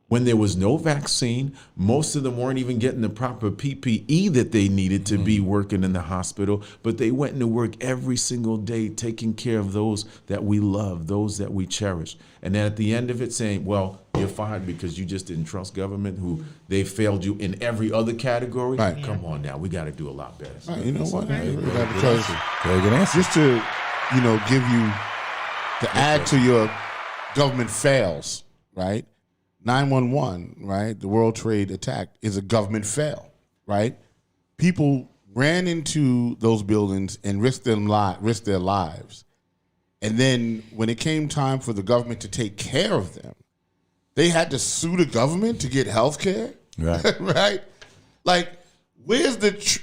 When there was no vaccine, most of them weren't even getting the proper PPE that they needed to be working in the hospital, but they went into work every single day taking care of those that we love, those that we cherish. And then at the end of it saying, well, you're fired because you just didn't trust government, who they failed you in every other category. Right. Come on now, we got to do a lot better. Right, you know what? Because Very good answer. just to, give you, to add to your government fails, right? 9/11, right? The World Trade attack is a government fail, right? People ran into those buildings and risked their lives. And then when it came time for the government to take care of them, they had to sue the government to get health care. Right. Right? Like, where's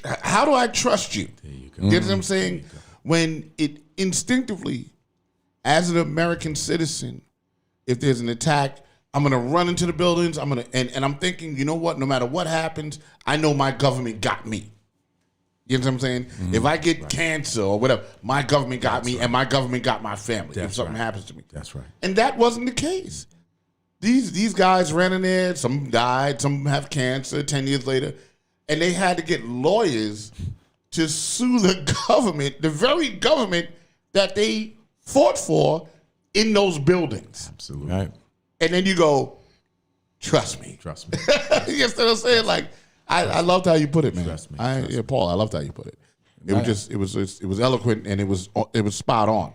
how do I trust you? There you go. Get what I'm saying? When it instinctively, as an American citizen, if there's an attack, I'm going to run into the buildings. And I'm thinking, you know what? No matter what happens, I know my government got me. You know what I'm saying? Mm-hmm. If I get cancer or whatever, my government got me, and my government got my family. If something happens to me, that's right. And that wasn't the case. These guys ran in there. Some died. Some have cancer 10 years later, and they had to get lawyers to sue the government, the very government that they fought for in those buildings. Absolutely. Right. And then you go, trust me. Trust me. You know what I'm saying? Like, I loved how you put it, man. Trust me. Yeah, Paul, I loved how you put it. It was eloquent, and it was spot on.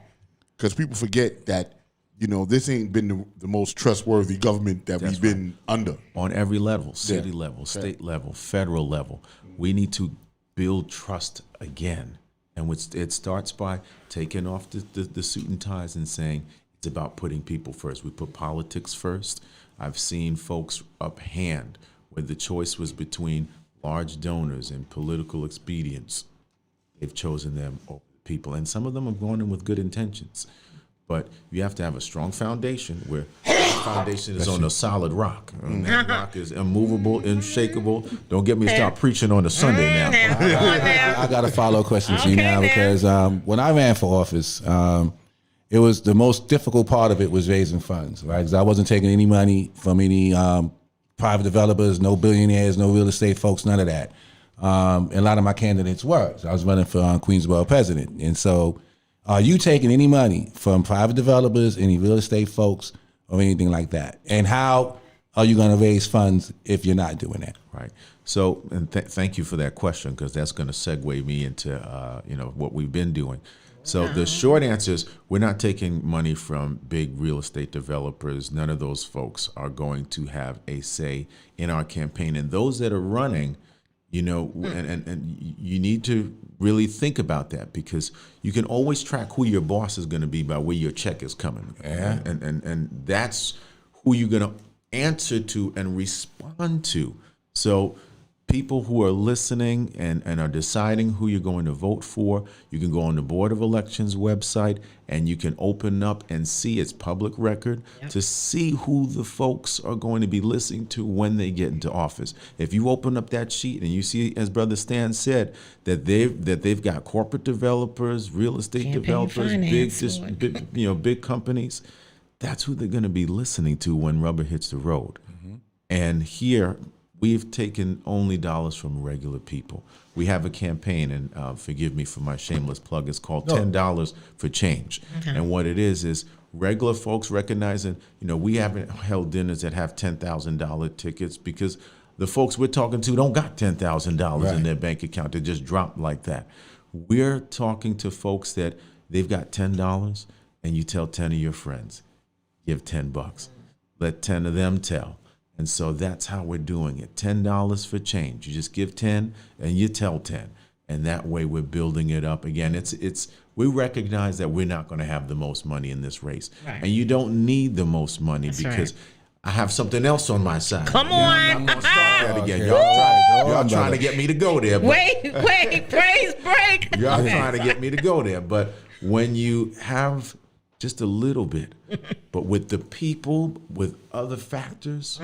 Because people forget that, this ain't been the most trustworthy government that we've been under. On every level, city level, state level, federal level, we need to build trust again. And it starts by taking off the suit and ties and saying, it's about putting people first. We put politics first. I've seen folks uphand where the choice was between large donors and political expedience. They've chosen them over people. And some of them have gone in with good intentions. But you have to have a strong foundation where the foundation is on a solid rock. And that rock is immovable, unshakable. Don't get me to start preaching on a Sunday now. I got a follow-up question to you now, because when I ran for office, it was the most difficult part of it was raising funds, right? Because I wasn't taking any money from any private developers, no billionaires, no real estate folks, none of that. And a lot of my candidates were. So I was running for Queensborough president. And so are you taking any money from private developers, any real estate folks, or anything like that? And how are you going to raise funds if you're not doing that? Right. So, and thank you for that question, because that's going to segue me into what we've been doing. So the short answer is we're not taking money from big real estate developers. None of those folks are going to have a say in our campaign. And those that are running, and you need to really think about that, because you can always track who your boss is going to be by where your check is coming. Yeah. And that's who you're going to answer to and respond to. So people who are listening and are deciding who you're going to vote for, you can go on the Board of Elections website and you can open up and see its public record to see who the folks are going to be listening to when they get into office. If you open up that sheet and you see, as Brother Stan said, that they've got corporate developers, real estate Campaign developers, finance, big companies, that's who they're going to be listening to when rubber hits the road. Mm-hmm. And here, we've taken only dollars from regular people. We have a campaign, and forgive me for my shameless plug, it's called $10 for Change. Okay. And what it is regular folks recognizing, we haven't held dinners that have $10,000 tickets because the folks we're talking to don't got $10,000 in their bank account. They just dropped like that. We're talking to folks that they've got $10, and you tell 10 of your friends, give $10. Let 10 of them tell. And so that's how we're doing it. $10 for change. You just give 10 and you tell 10. And that way we're building it up. Again, we recognize that we're not going to have the most money in this race. Right. And you don't need the most money That's because right. I have something else on my side. Come You know, I'm on. not gonna start that again. Okay. Y'all trying to get me to go there. But Wait, praise break. y'all trying to get me to go there. But when you have just a little bit, but with the people, with other factors,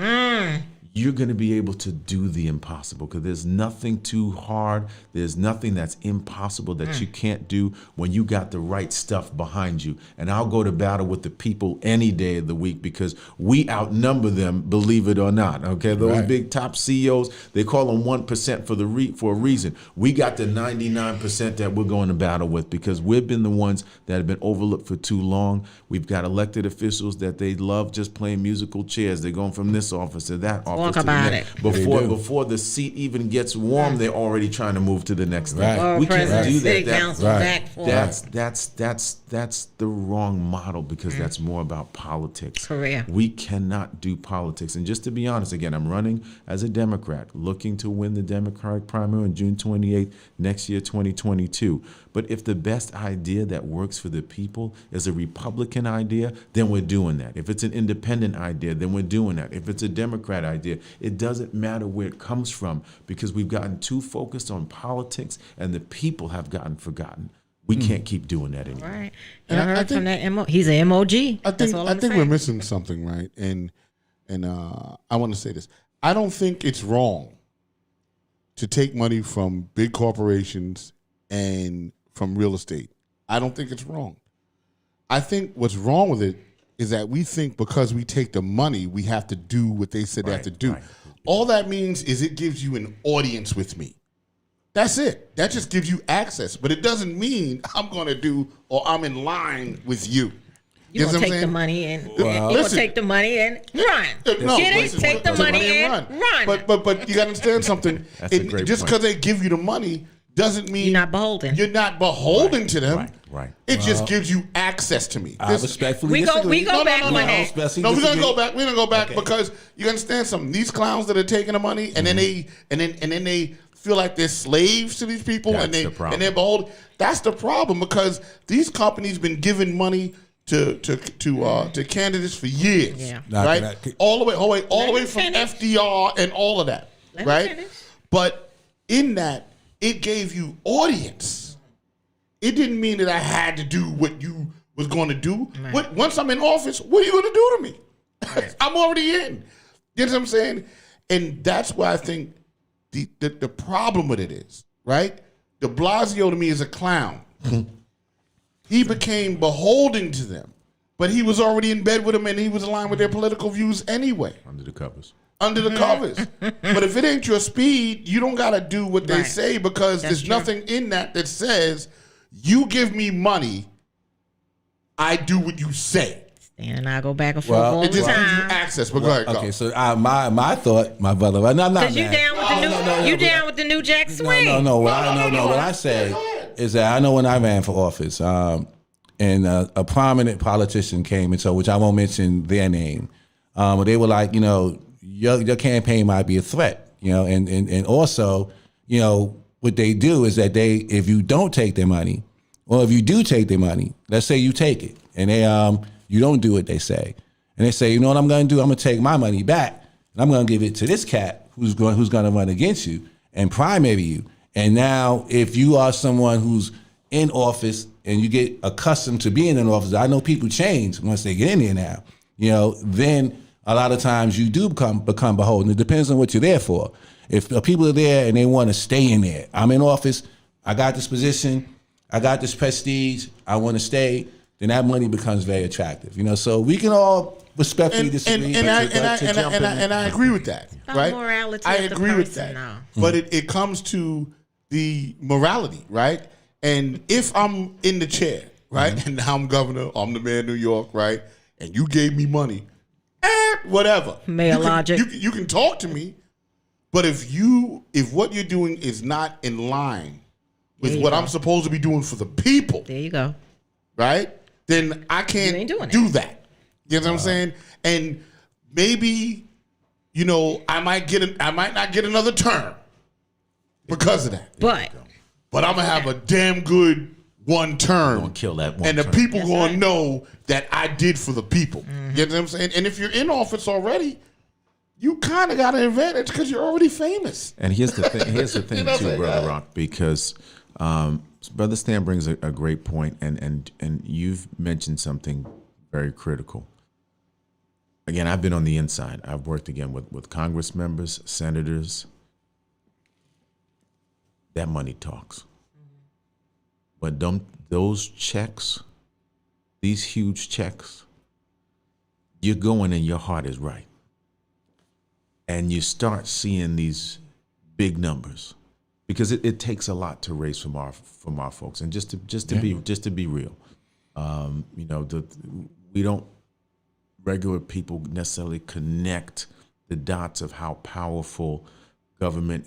you're going to be able to do the impossible because there's nothing too hard. There's nothing that's impossible that you can't do when you got the right stuff behind you. And I'll go to battle with the people any day of the week because we outnumber them, believe it or not. Okay, those Right. big top CEOs, they call them 1% for a reason. We got the 99% that we're going to battle with because we've been the ones that have been overlooked for too long. We've got elected officials that they love just playing musical chairs. They're going from this office to that office. Talk to the about next. it. Before the seat even gets warm, they're already trying to move to the next thing. Right. Or We can't president, do city that. council, Right. back for That's the wrong model because that's more about politics. Career. We cannot do politics. And just to be honest, again, I'm running as a Democrat, looking to win the Democratic primary on June 28th next year, 2022. But if the best idea that works for the people is a Republican idea, then we're doing that. If it's an independent idea, then we're doing that. If it's a Democrat idea, it doesn't matter where it comes from because we've gotten too focused on politics and the people have gotten forgotten. We can't keep doing that anymore. Right. And I I heard think- from that he's an MOG. I That's think all I I'm think saying. we're missing something, right? And I want to say this. I don't think it's wrong to take money from big corporations and from real estate. I don't think it's wrong. I think what's wrong with it is that we think because we take the money, we have to do what they said they have to do. Right. All that means is it gives you an audience with me. That's it. That just gives you access. But it doesn't mean I'm going to do or I'm in line with you. You know gonna what I'm take the saying? money and Well, you gonna listen. take the money and run. No, Get it? listen, Take the money and run. But you got to understand something. That's a great just point. because they give you the money doesn't mean You're not beholden. You're not beholden to them. Right. It just gives you access to me. I respectfully We go disagree. back on no. that. No, we're gonna go back. We're gonna go back because you understand something. These clowns that are taking the money and then they feel like they're slaves to these people That's and the problem. they're beholden. That's the problem because these companies been giving money to candidates for years. Yeah. Right? All the way Let me from finish. FDR and all of that. Let me right? finish. But in that, it gave you audience. It didn't mean that I had to do what you was going to do. Right. Once I'm in office, what are you going to do to me? I'm already in. You know what I'm saying? And that's why I think the problem with it is, right? De Blasio to me is a clown. He became beholden to them, but he was already in bed with them and he was aligned with their political views anyway. Under the covers. Under the covers. But if it ain't your speed, you don't got to do what they Right. say because That's there's true. nothing in that says, you give me money, I do what you say. Stan and I go back and forth Well, all It the just gives you time. access. But go ahead, go. Okay, so my thought, my brother, I'm not Cause you mad. down with the new, you down with the New Jack Swing. No. What I say is that I know when I ran for office, and a prominent politician came and so, which I won't mention their name, but they were like, your campaign might be a threat, and also, what they do is that if you don't take their money, or if you do take their money, let's say you take it, and they you don't do what they say, and they say, you know what I'm going to do? I'm going to take my money back, and I'm going to give it to this cat who's going to run against you and primary you. And now, if you are someone who's in office and you get accustomed to being in office, I know people change once they get in there now. Then a lot of times you do become beholden. It depends on what you're there for. If people are there and they want to stay in there, I'm in office, I got this position, I got this prestige, I want to stay, then that money becomes very attractive. So we can all respectfully disagree. And I agree with that. About Right? morality I of the agree with person that. now. But it comes to the morality, right? And if I'm in the chair, right, and now I'm governor, I'm the mayor of New York, right, and you gave me money, whatever. Mayor logic. You can talk to me, but if what you're doing is not in line with There you what go. I'm supposed to be doing for the people, There you go. right, then I can't ain't doing do that. You know what I'm saying? And maybe, I might not get another term because of that. But but I'm gonna have a damn good one term. Gonna kill that one and the term. people That's gonna right. know that I did for the people. You know what I'm saying? And if you're in office already, you kind of got an advantage because you're already famous. And here's the thing. Here's the thing You know what I'm too, saying? Brother Rock, because Brother Stan brings a great point, and you've mentioned something very critical. Again, I've been on the inside. I've worked again with Congress members, senators. That money talks. But those checks, these huge checks, you're going and your heart is right. And you start seeing these big numbers because it takes a lot to raise from our folks. And just to be real, we don't regular people necessarily connect the dots of how powerful government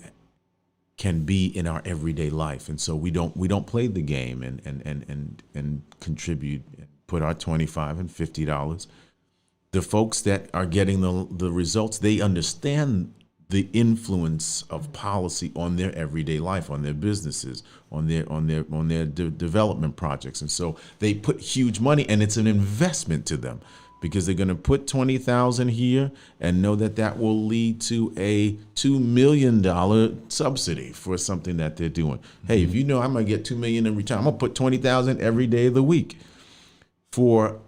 can be in our everyday life, and so we don't play the game and contribute, put our $25 and $50. The folks that are getting the results, they understand the influence of policy on their everyday life, on their businesses, on their development projects, and so they put huge money, and it's an investment to them. Because they're going to put $20,000 here and know that will lead to a $2 million subsidy for something that they're doing. Hey, if you know I'm going to get $2 million in return, I'm going to put $20,000 every day of the week. For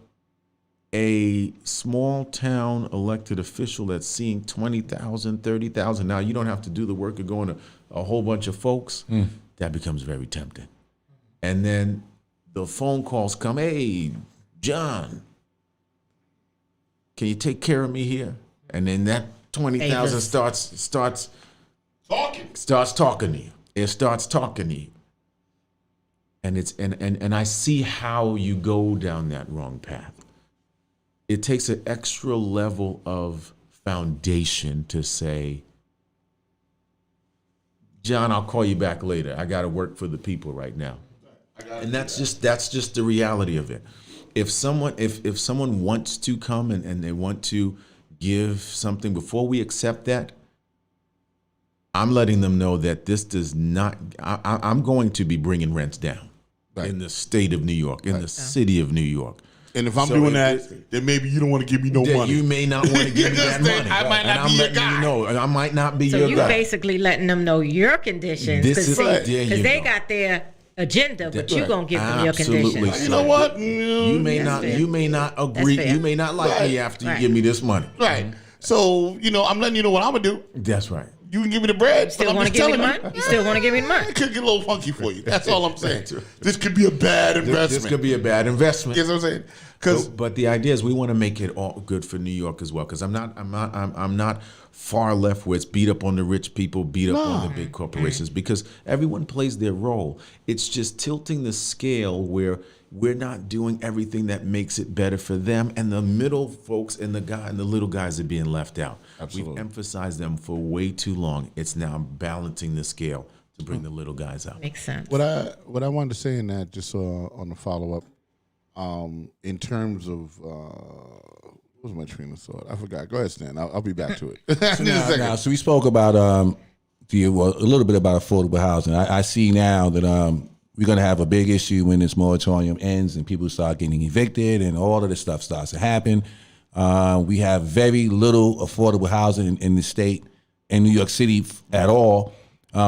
a small town elected official that's seeing 20,000, 30,000, now you don't have to do the work of going to a whole bunch of folks. That becomes very tempting. And then the phone calls come, hey, John, can you take care of me here? And then that 20,000 starts talking to you. It starts talking to you. And it's and I see how you go down that wrong path. It takes an extra level of foundation to say, John, I'll call you back later. I got to work for the people right now. And that's just the reality of it. If someone wants to come and they want to give something, before we accept that, I'm letting them know that this does not, I'm going to be bringing rents down in the state of New York, in the city of New York. And if I'm doing that, then maybe you don't want to give me no money. You may not want to give me that money. I might not be your guy. I might not be So your you guy. basically letting them know your conditions. This is Because there you they go. got their agenda, but you Right. gonna give them your Absolutely. conditions. You know what? You may That's not. fair. You may not agree. That's fair. You may not like me after you Right. give me this money. Right. So, I'm letting you know what I'm going to do. That's right. You can give me the bread. Still but I'm want to just give me the telling money? You still want to give me the money? It could get a little funky for you. That's all I'm saying. This could be a bad investment. This could be a bad investment. You know what I'm saying? Because But the idea is we want to make it all good for New York as well. Because I'm not far left where it's beat up on the rich people, beat up on the big corporations. Because everyone plays their role. It's just tilting the scale where we're not doing everything that makes it better for them, and the middle folks and the little guys are being left out. Absolutely. We've emphasized them for way too long. It's now balancing the scale to bring the little guys out. Makes sense. what I wanted to say in that, just on the follow up, in terms of what was my train of thought? I forgot. Go ahead, Stan. I'll be back to it. I need a second. So we spoke about a little bit about affordable housing. I see now that we're going to have a big issue when this moratorium ends and people start getting evicted and all of this stuff starts to happen. We have very little affordable housing in the state, in New York City at all.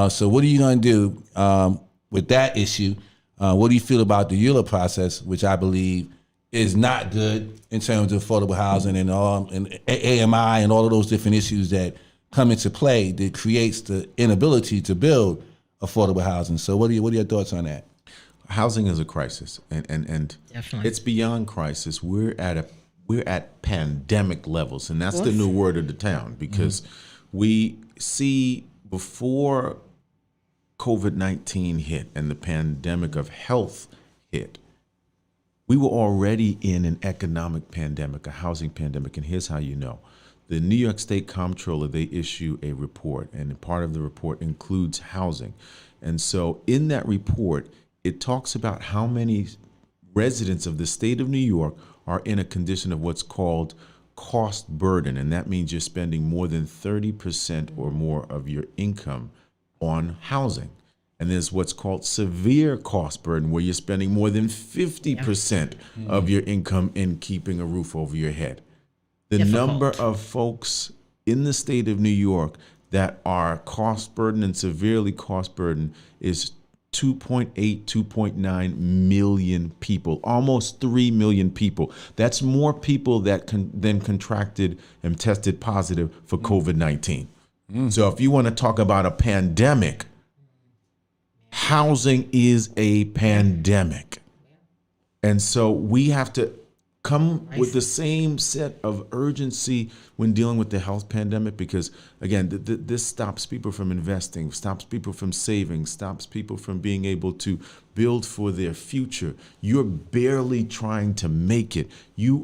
So what are you going to do with that issue? What do you feel about the EULA process, which I believe is not good in terms of affordable housing and AMI and all of those different issues that come into play that creates the inability to build affordable housing. So what are your thoughts on that? Housing is a crisis, and Definitely. it's beyond crisis. We're at pandemic levels, and that's the new word of the town, because we see before COVID-19 hit and the pandemic of health hit, we were already in an economic pandemic, a housing pandemic, and here's how you know. The New York State Comptroller, they issue a report, and part of the report includes housing. And so in that report, it talks about how many residents of the state of New York are in a condition of what's called cost burden, and that means you're spending more than 30% or more of your income on housing. And there's what's called severe cost burden, where you're spending more than 50% of your income in keeping a roof over your head. The number of folks in the state of New York that are cost burden and severely cost burden is 2.8, 2.9 million people, almost 3 million people. That's more people that than contracted and tested positive for COVID-19. So if you want to talk about a pandemic, housing is a pandemic. And so we have to come with the same set of urgency when dealing with the health pandemic, because again, this stops people from investing, stops people from saving, stops people from being able to build for their future. You're barely trying to make it. You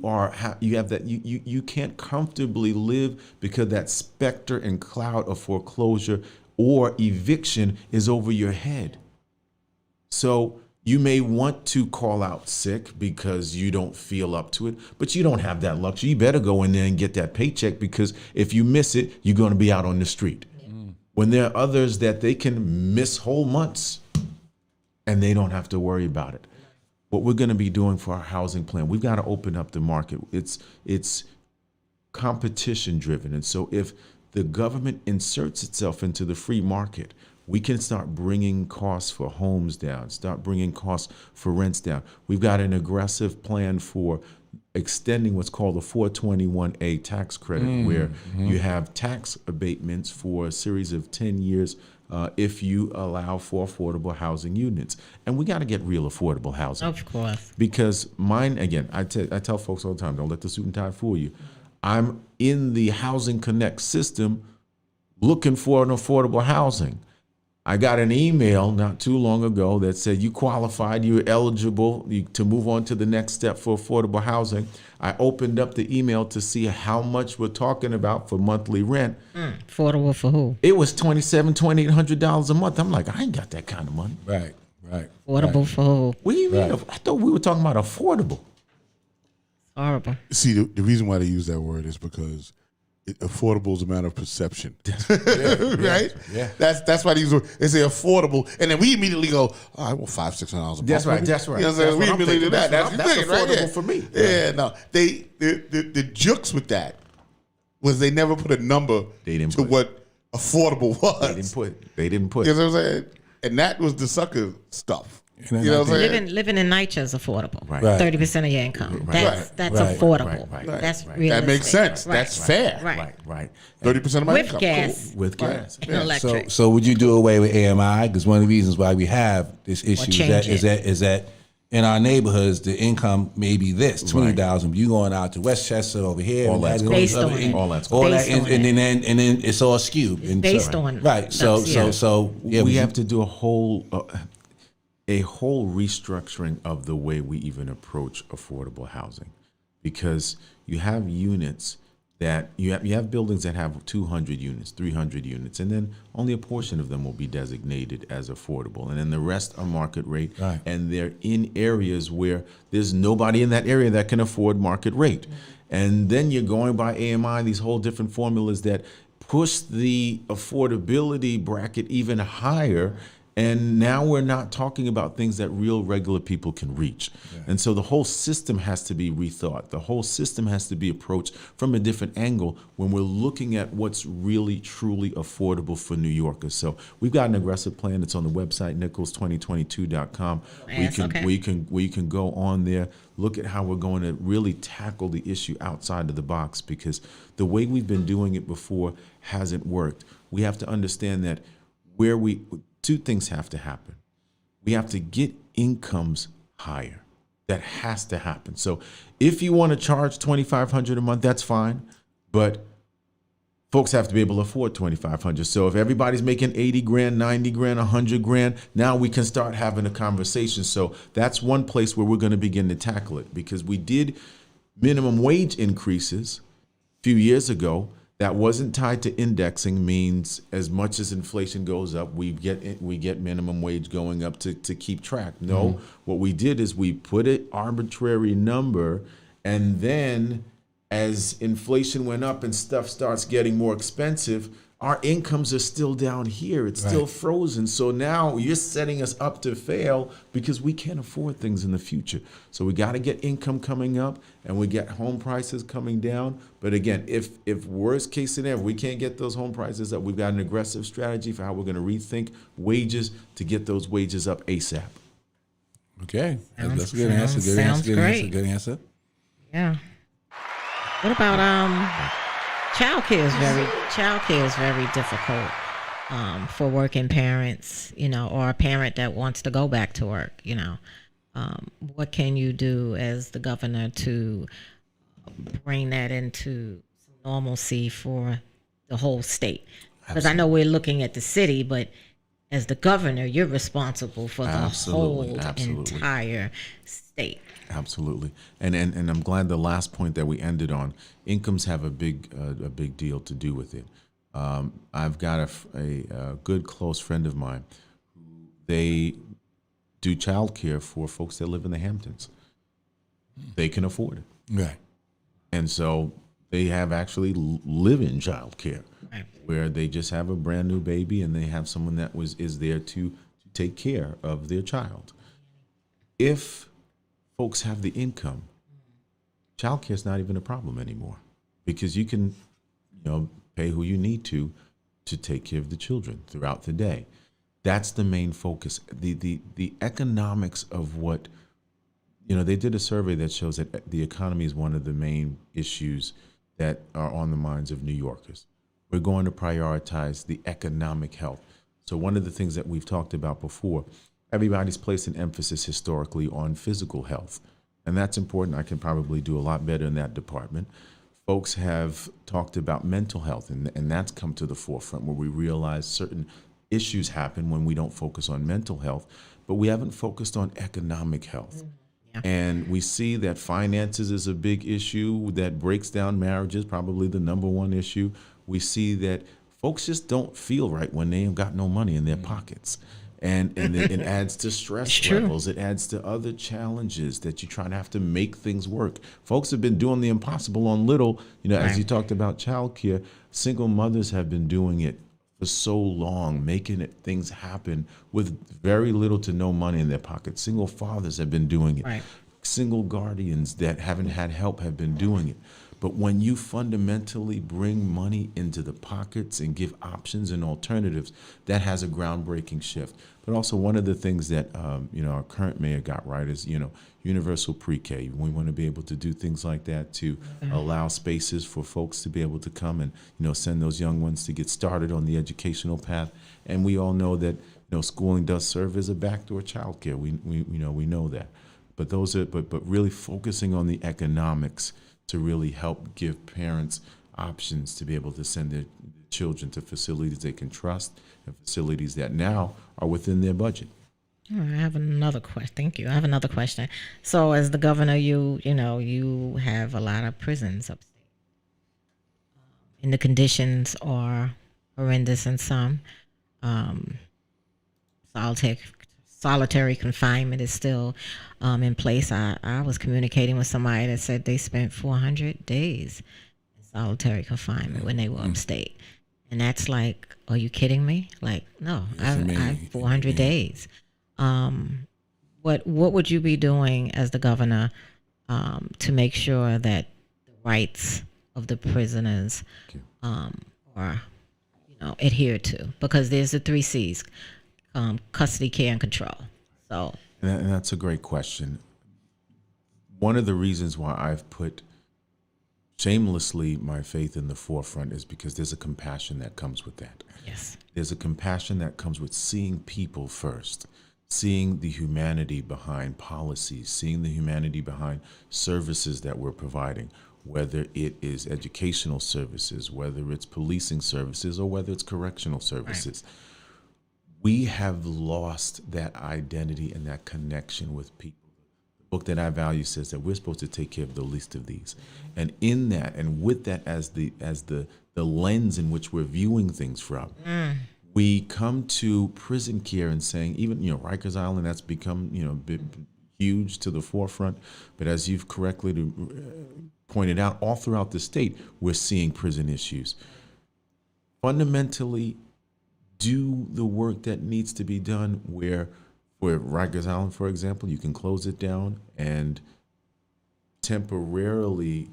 can't comfortably live because that specter and cloud of foreclosure or eviction is over your head. So you may want to call out sick because you don't feel up to it, but you don't have that luxury. You better go in there and get that paycheck, because if you miss it, you're going to be out on the street. When there are others that they can miss whole months and they don't have to worry about it. What we're going to be doing for our housing plan, we've got to open up the market. It's competition driven. And so if the government inserts itself into the free market, we can start bringing costs for homes down, start bringing costs for rents down. We've got an aggressive plan for extending what's called the 421A tax credit, where you have tax abatements for a series of 10 years if you allow for affordable housing units. And we got to get real affordable housing. Of course. Because mine, again, I tell folks all the time, don't let the suit and tie fool you. I'm in the Housing Connect system looking for an affordable housing. I got an email not too long ago that said you qualified, you're eligible to move on to the next step for affordable housing. I opened up the email to see how much we're talking about for monthly rent. Affordable for who? It was $2,800 a month. I'm like, I ain't got that kind of money. Right. Affordable for who? What do you mean? I thought we were talking about affordable. Horrible. See, the reason why they use that word is because affordable is a matter of perception, right? Yeah. That's why they say affordable, and then we immediately go, all right, well, $500-600 a month. That's right. That's right. You know what I'm saying? We immediately do that. That's affordable right? for me. Yeah, no. The jokes with that was they never put a number to what affordable was. They didn't put. You know what I'm saying? And that was the sucker stuff. You know what I'm saying? Living in NYCHA is affordable. Right. 30% of your income. That's affordable. Right. That's Right. realistic. That makes sense. Right. That's fair. Right. 30% of my With income. gas. Cool. With gas. And electric. So would you do away with AMI? Because one of the reasons why we have this issue is that in our neighborhoods the income may be this $20,000. You going out to Westchester over here, All that's based on it. All that's all that, Based on and then it's all skewed. And based on right. So we have to do a whole restructuring of the way we even approach affordable housing, because you have units that you have buildings that have 200 units, 300 units, and then only a portion of them will be designated as affordable, and then the rest are market rate, Right. and they're in areas where there's nobody in that area that can afford market rate. And then you're going by AMI, these whole different formulas that push the affordability bracket even higher. And now we're not talking about things that real regular people can reach. Yeah. And so the whole system has to be rethought. The whole system has to be approached from a different angle when we're looking at what's really, truly affordable for New Yorkers. So we've got an aggressive plan. It's on the website, nichols2022.com. Where you can go on there, look at how we're going to really tackle the issue outside of the box, because the way we've been doing it before hasn't worked. We have to understand that two things have to happen. We have to get incomes higher. That has to happen. So if you want to charge $2,500 a month, that's fine. But folks have to be able to afford $2,500. So if everybody's making 80 grand, 90 grand, 100 grand, now we can start having a conversation. So that's one place where we're going to begin to tackle it, because we did minimum wage increases a few years ago. That wasn't tied to indexing, means as much as inflation goes up, we get minimum wage going up to keep track. No, What we did is we put an arbitrary number, and then as inflation went up and stuff starts getting more expensive, our incomes are still down here. It's still frozen. So now you're setting us up to fail because we can't afford things in the future. So we got to get income coming up and we get home prices coming down. But again, if worst case scenario, we can't get those home prices up, we've got an aggressive strategy for how we're going to rethink wages to get those wages up ASAP. Okay, that's a good answer. Good sounds answer. Good great. answer. Good answer. Yeah. What about childcare is very difficult for working parents, or a parent that wants to go back to work, what can you do as the governor to bring that into normalcy for the whole state? Because I know we're looking at the city, but as the governor, you're responsible for the whole entire state. Absolutely, and I'm glad the last point that we ended on, incomes have a big deal to do with it. I've got a good close friend of mine. They do childcare for folks that live in the Hamptons. They can afford it, Right. and so they have actually live-in childcare, where they just have a brand new baby and they have someone that is there to take care of their child. If folks have the income, childcare is not even a problem anymore, because you can, pay who you need to take care of the children throughout the day. That's the main focus. The economics of what, they did a survey that shows that the economy is one of the main issues that are on the minds of New Yorkers. We're going to prioritize the economic health. So one of the things that we've talked about before, everybody's placed an emphasis historically on physical health, and that's important. I can probably do a lot better in that department. Folks have talked about mental health, and that's come to the forefront, where we realize certain issues happen when we don't focus on mental health, but we haven't focused on economic health. Yeah. And we see that finances is a big issue that breaks down marriages, probably the number one issue. We see that folks just don't feel right when they ain't got no money in their pockets. And it adds to stress levels. It adds to other challenges that you try to have to make things work. Folks have been doing the impossible on little, as you talked about childcare, single mothers have been doing it for so long, making things happen with very little to no money in their pockets. Single fathers have been doing it. Right. Single guardians that haven't had help have been doing it. But when you fundamentally bring money into the pockets and give options and alternatives, that has a groundbreaking shift. But also one of the things that our current mayor got right is universal pre-K. We want to be able to do things like that to allow spaces for folks to be able to come and send those young ones to get started on the educational path. And we all know that schooling does serve as a backdoor childcare. We know that. But but really focusing on the economics to really help give parents options to be able to send their children to facilities they can trust and facilities that now are within their budget. I have another question. Thank you. I have another question. So as the governor, you have a lot of prisons upstate. And the conditions are horrendous in some. Solitary confinement is still in place. I was communicating with somebody that said they spent 400 days in solitary confinement when they were upstate. And that's like, are you kidding me? Like, no, I 400 days. What would you be doing as the governor to make sure that the rights of the prisoners are adhered to? Because there's the 3 C's. Custody, care, and control. So, and that's a great question. One of the reasons why I've put shamelessly my faith in the forefront is because there's a compassion that comes with that. Yes. There's a compassion that comes with seeing people first, seeing the humanity behind policies, seeing the humanity behind services that we're providing, whether it is educational services, whether it's policing services, or whether it's correctional services. Right. We have lost that identity and that connection with people. The book that I value says that we're supposed to take care of the least of these. And in that, and with that as the lens in which we're viewing things from, we come to prison care and saying, even, Rikers Island, that's become, huge to the forefront. But as you've correctly pointed out, all throughout the state, we're seeing prison issues. fundamentally do the work that needs to be done. Where for Rikers Island, for example, you can close it down and temporarily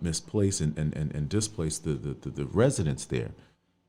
misplace and displace the residents there.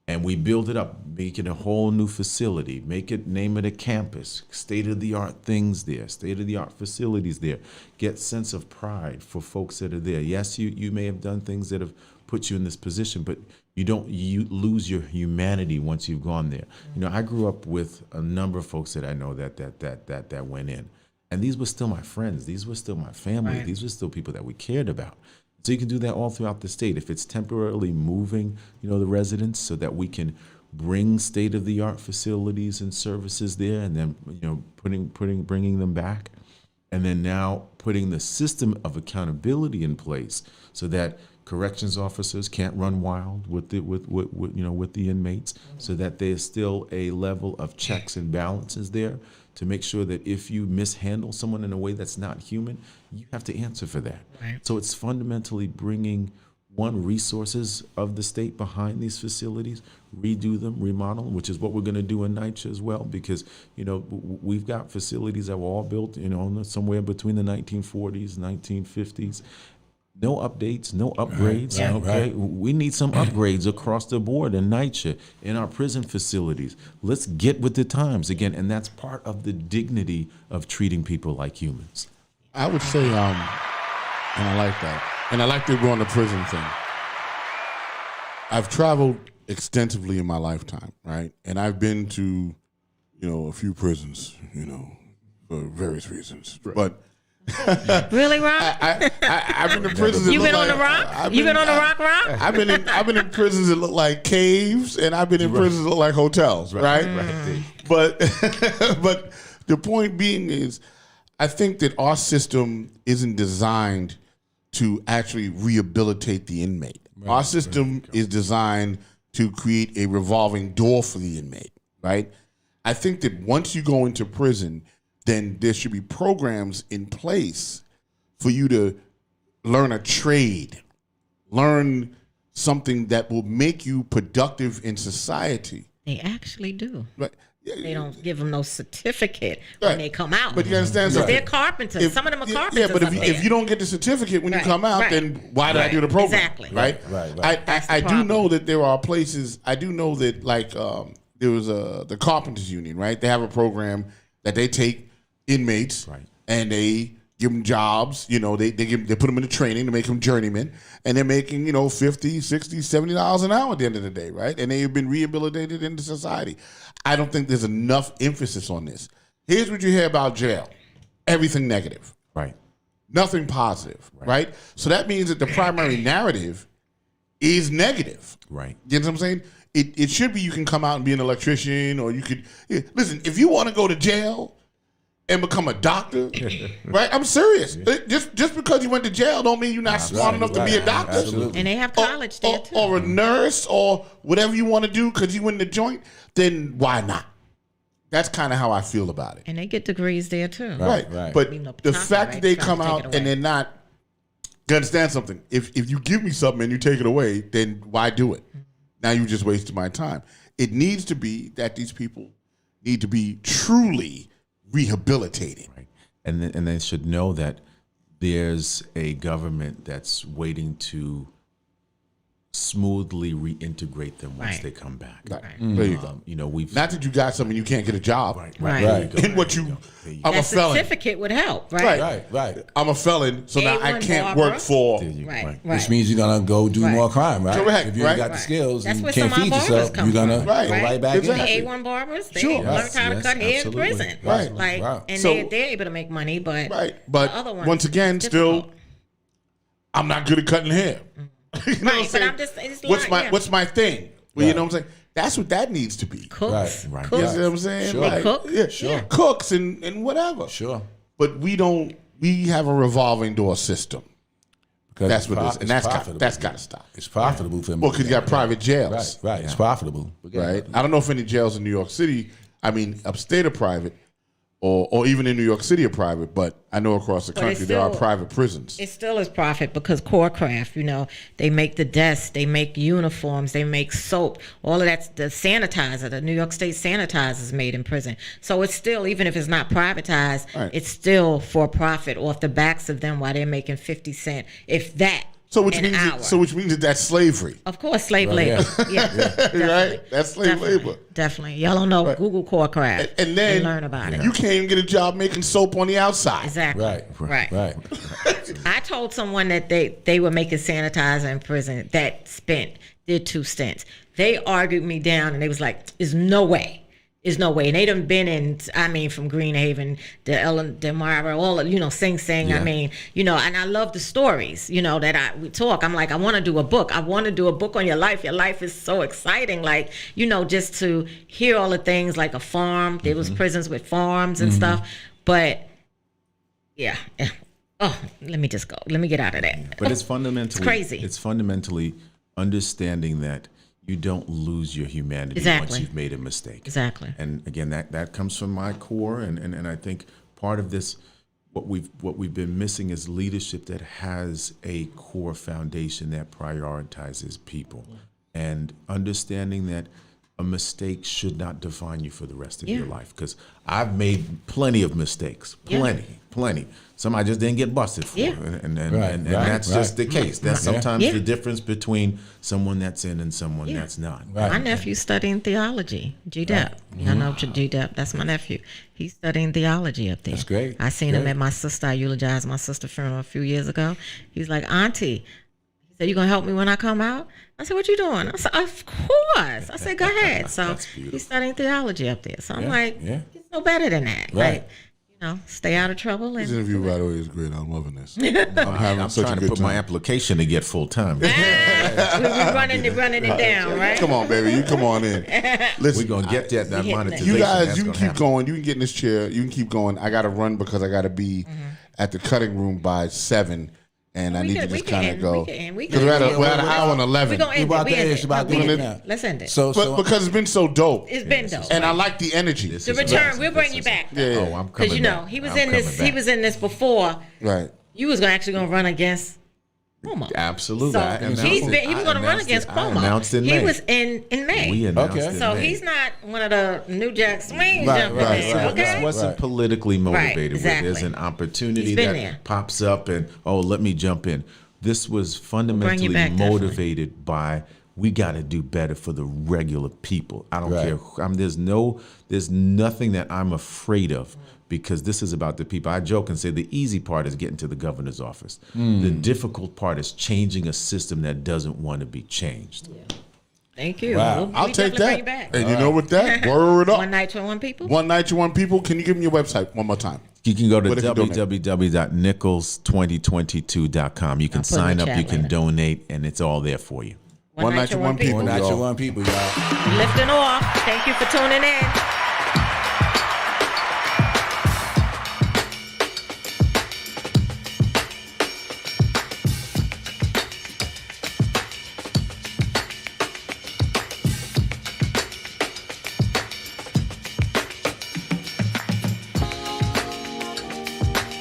And we build it up, make it a whole new facility, name it a campus, state-of-the-art things there, state-of-the-art facilities there, get sense of pride for folks that are there. Yes, you may have done things that have put you in this position, but you lose your humanity once you've gone there. You know, I grew up with a number of folks that I know that went in. And these were still my friends. These were still my family. Right. These were still people that we cared about. So you can do that all throughout the state. If it's temporarily moving, the residents so that we can bring state-of-the-art facilities and services there, and then, bringing them back, and then now putting the system of accountability in place so that corrections officers can't run wild with the inmates, so that there's still a level of checks and balances there to make sure that if you mishandle someone in a way that's not human, you have to answer for that. Right. So it's fundamentally bringing resources of the state behind these facilities, redo them, remodel them, which is what we're going to do in NYCHA as well, because we've got facilities that were all built somewhere between the 1940s, 1950s. No updates, no upgrades. Yeah. Okay, we need some upgrades across the board in NYCHA, in our prison facilities. Let's get with the times again, and that's part of the dignity of treating people like humans. I would say, and I like that, and I like that we're on the prison thing. I've traveled extensively in my lifetime, right, and I've been to, a few prisons, for various reasons, but. Really, Rock? I've been in prisons. You been on the rock? You been on the rock? I've been in prisons that look like caves, and I've been in prisons that look like hotels, right? Right. But but the point being is, I think that our system isn't designed to actually rehabilitate the inmate. Right. Our system is designed to create a revolving door for the inmate, right? I think that once you go into prison, then there should be programs in place for you to learn a trade, learn something that will make you productive in society. They actually do. Right. They don't give them no certificate when they come out. But you understand something? They're carpenters. Some of them are carpenters. Yeah, but if you don't get the certificate when you come out, then why did I do the program? Exactly. Right? I do know that there are places, I do know that there was the Carpenters Union, right? They have a program that they take inmates, and they give them jobs. They put them into training to make them journeymen, and they're making $50, $60, $70 an hour at the end of the day, right? And they've been rehabilitated into society. I don't think there's enough emphasis on this. Here's what you hear about jail: everything negative, Right. nothing positive, right? So that means that the primary narrative is negative. Right. You know what I'm saying? It should be you can come out and be an electrician, or you could listen. If you want to go to jail and become a doctor, right? I'm serious. Just because you went to jail don't mean you're not smart enough to be a doctor. Absolutely. And they have college there too. Or a nurse, or whatever you want to do because you went in the joint, then why not? That's kind of how I feel about it. And they get degrees there too. Right. But the fact that they come out and they're not, you understand something? If you give me something and you take it away, then why do it? Now you just wasted my time. It needs to be that these people need to be truly rehabilitated. Right. And they should know that there's a government that's waiting to smoothly reintegrate them once they come back. There you go. We've Not that you got something you can't get a job. Right. In what you, I'm a That felon. certificate would help, right? Right. I'm a felon, so now I A1 can't Barbara. work for. Right. Which means you're gonna go do more crime, right? Correct, If you ain't got the Right. skills That's and where can't some of feed our barbers yourself, come you're gonna from. go Right. right back Exactly. in. The A1 barbers, they Sure. learned how to Yes, cut hair in absolutely. prison. Right. Like, Wow. and So- they're able to make money, but But the other ones, once again, it's still, difficult. I'm not good at cutting hair. You know what I'm But saying? I'm just, it's What's my thing? Well, you know what I'm saying? That's what that needs to be. cooks, Right. You cooks. know what I'm saying? Sure. They cook? Yeah, Sure. Cooks and whatever. Sure. But we have a revolving door system. Because That's what it is. it's And that's profitable. got to stop. It's profitable for them. Well, because you got private jails. Right. It's profitable. Right? I don't know if any jails in New York City, upstate are private, or even in New York City are private, but I know across the But it's country there are still- private prisons. It still is profit because Corecraft, they make the desks, they make uniforms, they make soap, all of that's the sanitizer, the New York State sanitizer is made in prison. So it's still, even if it's not privatized, Right. it's still for profit off the backs of them while they're making 50 cents, if that, So which an means hour. which means that that's slavery, Of course, slave labor. Yeah, definitely. right? That's slave Definitely. labor. Definitely. Y'all don't know, Google Corecraft And then learn about it. you can't even get a job making soap on the outside. Exactly. Right. Right. I told someone that they were making sanitizer in prison that did 2 stints. They argued me down and they was like, there's no way. There's no way. And they done been in, from Greenhaven, the Ellen DeMara, all of, Sing Sing. Yeah. And I love the stories, that we talk. I'm like, I want to do a book. I want to do a book on your life. Your life is so exciting. Like, just to hear all the things like a farm. There was prisons with farms and stuff. But yeah. Oh, let me just go. Let me get out of that. But it's fundamentally crazy. It's fundamentally understanding that you don't lose your humanity Exactly. once you've made a mistake. Exactly. And again, that comes from my core, and I think part of this, what we've been missing is leadership that has a core foundation that prioritizes people, and understanding that a mistake should not define you for the rest of your life. Because I've made plenty of mistakes, plenty. Some I just didn't get busted for, and that's just the case. That's sometimes the difference between someone that's in and someone that's not. Right. My nephew's studying theology, GDEP. I know GDEP, that's my nephew. He's studying theology up there. That's great. I seen him at my sister. I eulogized my sister's funeral a few years ago. He's like, Auntie, he said, you gonna help me when I come out? I said, what you doing? I said, of course. I said, go ahead. So he's studying theology up there. So I'm like, he's no better than that. Right. Like, stay out of trouble. This And interview, by the way, is great. I'm loving this. I'm having I'm such trying a to good put my time. application to get full time. we're running it down, right? Come on, baby. You come on in. Listen, We're gonna get that hitting it. monetization. you guys, That's you can gonna keep happen. going. You can get in this chair. You can keep going. I got to run because I got to be at the cutting room by 7, and I need to just kind of go. Because we're at an hour and 11. We're going to end about it. to end it, about to end it. now. Let's end it. So But because it's been so dope, It's been dope. and I like the energy. This The is return, amazing. we'll bring This you is- back. Yeah. Oh, I'm coming Because back. he was I'm in this. coming He back. was in this before. Right. You was actually gonna run against Cuomo. Absolutely. So I announced he it. was I gonna run announced against it. Cuomo. I announced in May. He was in May. We announced Okay. in So May. he's not one of the New Jack Swing Right, jumping right, in, right. okay? This wasn't Right. politically motivated. exactly. Where there's an opportunity He's been that there. pops up and, let me jump in. This was fundamentally back, definitely. motivated by, we got to do better for the regular people. I don't Right. care. There's nothing that I'm afraid of, because this is about the people. I joke and say the easy part is getting to the governor's office. The difficult part is changing a system that doesn't want to be changed. Thank you. Wow. I'll We take definitely bring you that. back. And you know what that? Word up. One night to one people. One night to one people. Can you give me your website one more time? You can go to What if you donate? www.nichols2022.com. You can I'll put it in sign the up, chat you can later. donate, and it's all there for you. One night to one people. One night y'all. to one people, y'all. Lifting off. Thank you for tuning in.